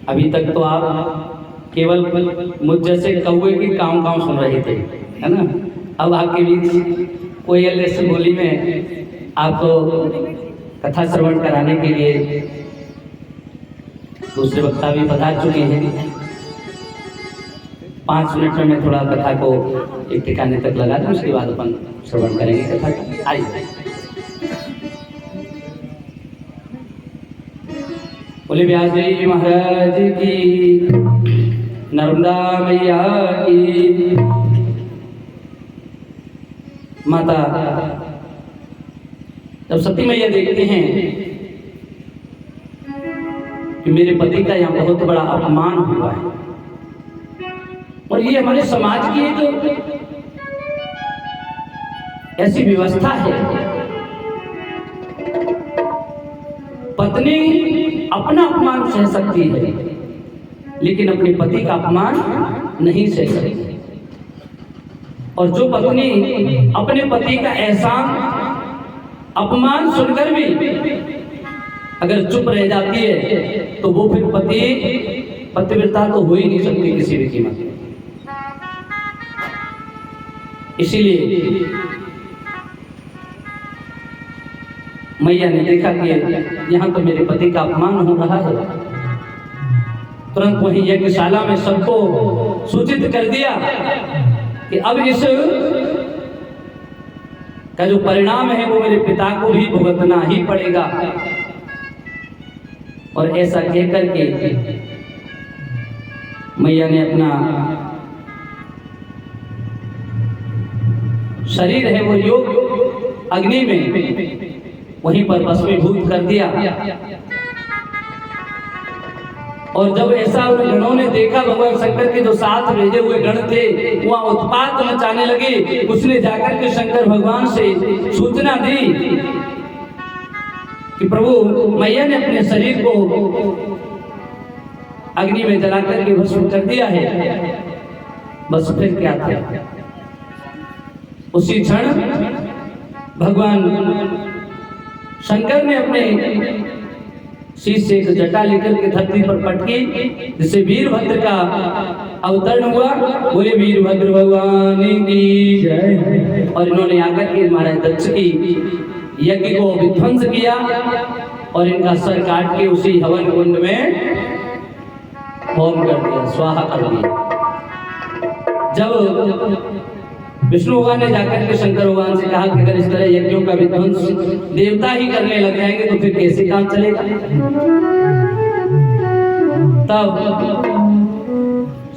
अभी तक तो आप केवल मुझ जैसे कौवे की काँव सुन रहे थे, है ना? अब आपके बीच कोयल जैसी बोली में आपको कथा श्रवण कराने के लिए दूसरे वक्ता भी पधार चुके हैं। 5 मिनट में मैं थोड़ा कथा को एक ठिकाने तक लगा दूं, उसके बाद अपन श्रवण करेंगे कथा का। आइए। बोले व्यास जी महाराज की, नर्मदा मैया की। माता जब सती मैया देखते हैं कि मेरे पति का यहाँ बहुत बड़ा अपमान हुआ है और ये हमारे समाज की एक ऐसी व्यवस्था है, पत्नी अपना अपमान सह सकती है लेकिन अपने पति का अपमान नहीं सह सकती। और जो पत्नी अपने पति का एहसान अपमान सुनकर भी अगर चुप रह जाती है तो वो फिर पतिव्रता तो हो ही नहीं सकती किसी भी कीमत में। इसीलिए मैया ने देखा कि यहाँ तो मेरे पति का अपमान हो रहा है, तुरंत वहीं यज्ञशाला में सबको सूचित कर दिया कि अब इस का जो परिणाम है वो मेरे पिता को भी भुगतना ही पड़ेगा। और ऐसा कहकर के मैया ने अपना शरीर है वो योग अग्नि में वहीं पर भस्मीभूत कर दिया। और जब ऐसा उन गणों ने देखा, भगवान शंकर के जो 7 भेजे हुए गण थे वहां उत्पात मचाने लगे। उसने जाकर के शंकर भगवान से सूचना दी कि प्रभु मैया ने अपने शरीर को अग्नि में जलाकर के भस्म कर दिया है। बस फिर क्या था, उसी क्षण भगवान शंकर ने अपने शीश से एक जटा लेकर के धरती पर पटकी, जिससे वीरभद्र का अवतरण हुआ। बोले वीरभद्र भगवान की जय। और इन्होंने आकर के महाराज दक्ष की यज्ञ को विध्वंस किया और इनका सर काट के उसी हवन कुंड में होम कर दिया, स्वाहा कर दिया। जब विष्णु भगवान ने जाकर के शंकर भगवान से कहा कि अगर इस तरह यज्ञों का विध्वंस देवता ही करने लग जाएंगे तो फिर कैसे काम चलेगा। तब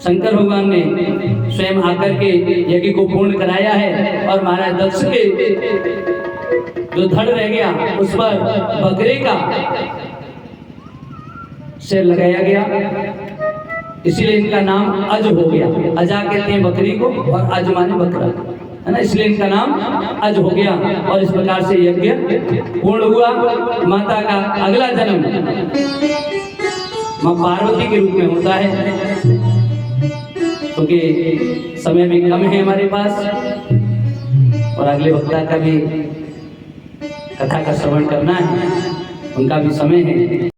शंकर भगवान ने स्वयं आकर के यज्ञ को पूर्ण कराया है और महाराज दक्ष के जो धड़ रह गया उस पर बकरे का सिर लगाया गया। इसलिए इनका नाम अज हो गया। अजा कहते हैं बकरी को और अज माने बकरा, है ना, इसलिए इनका नाम अज हो गया। और इस प्रकार से यज्ञ पूर्ण हुआ। माता का अगला जन्म माँ पार्वती के रूप में होता है, क्योंकि समय भी कम है हमारे पास और अगले वक्ता का भी कथा का श्रवण करना है, उनका भी समय है।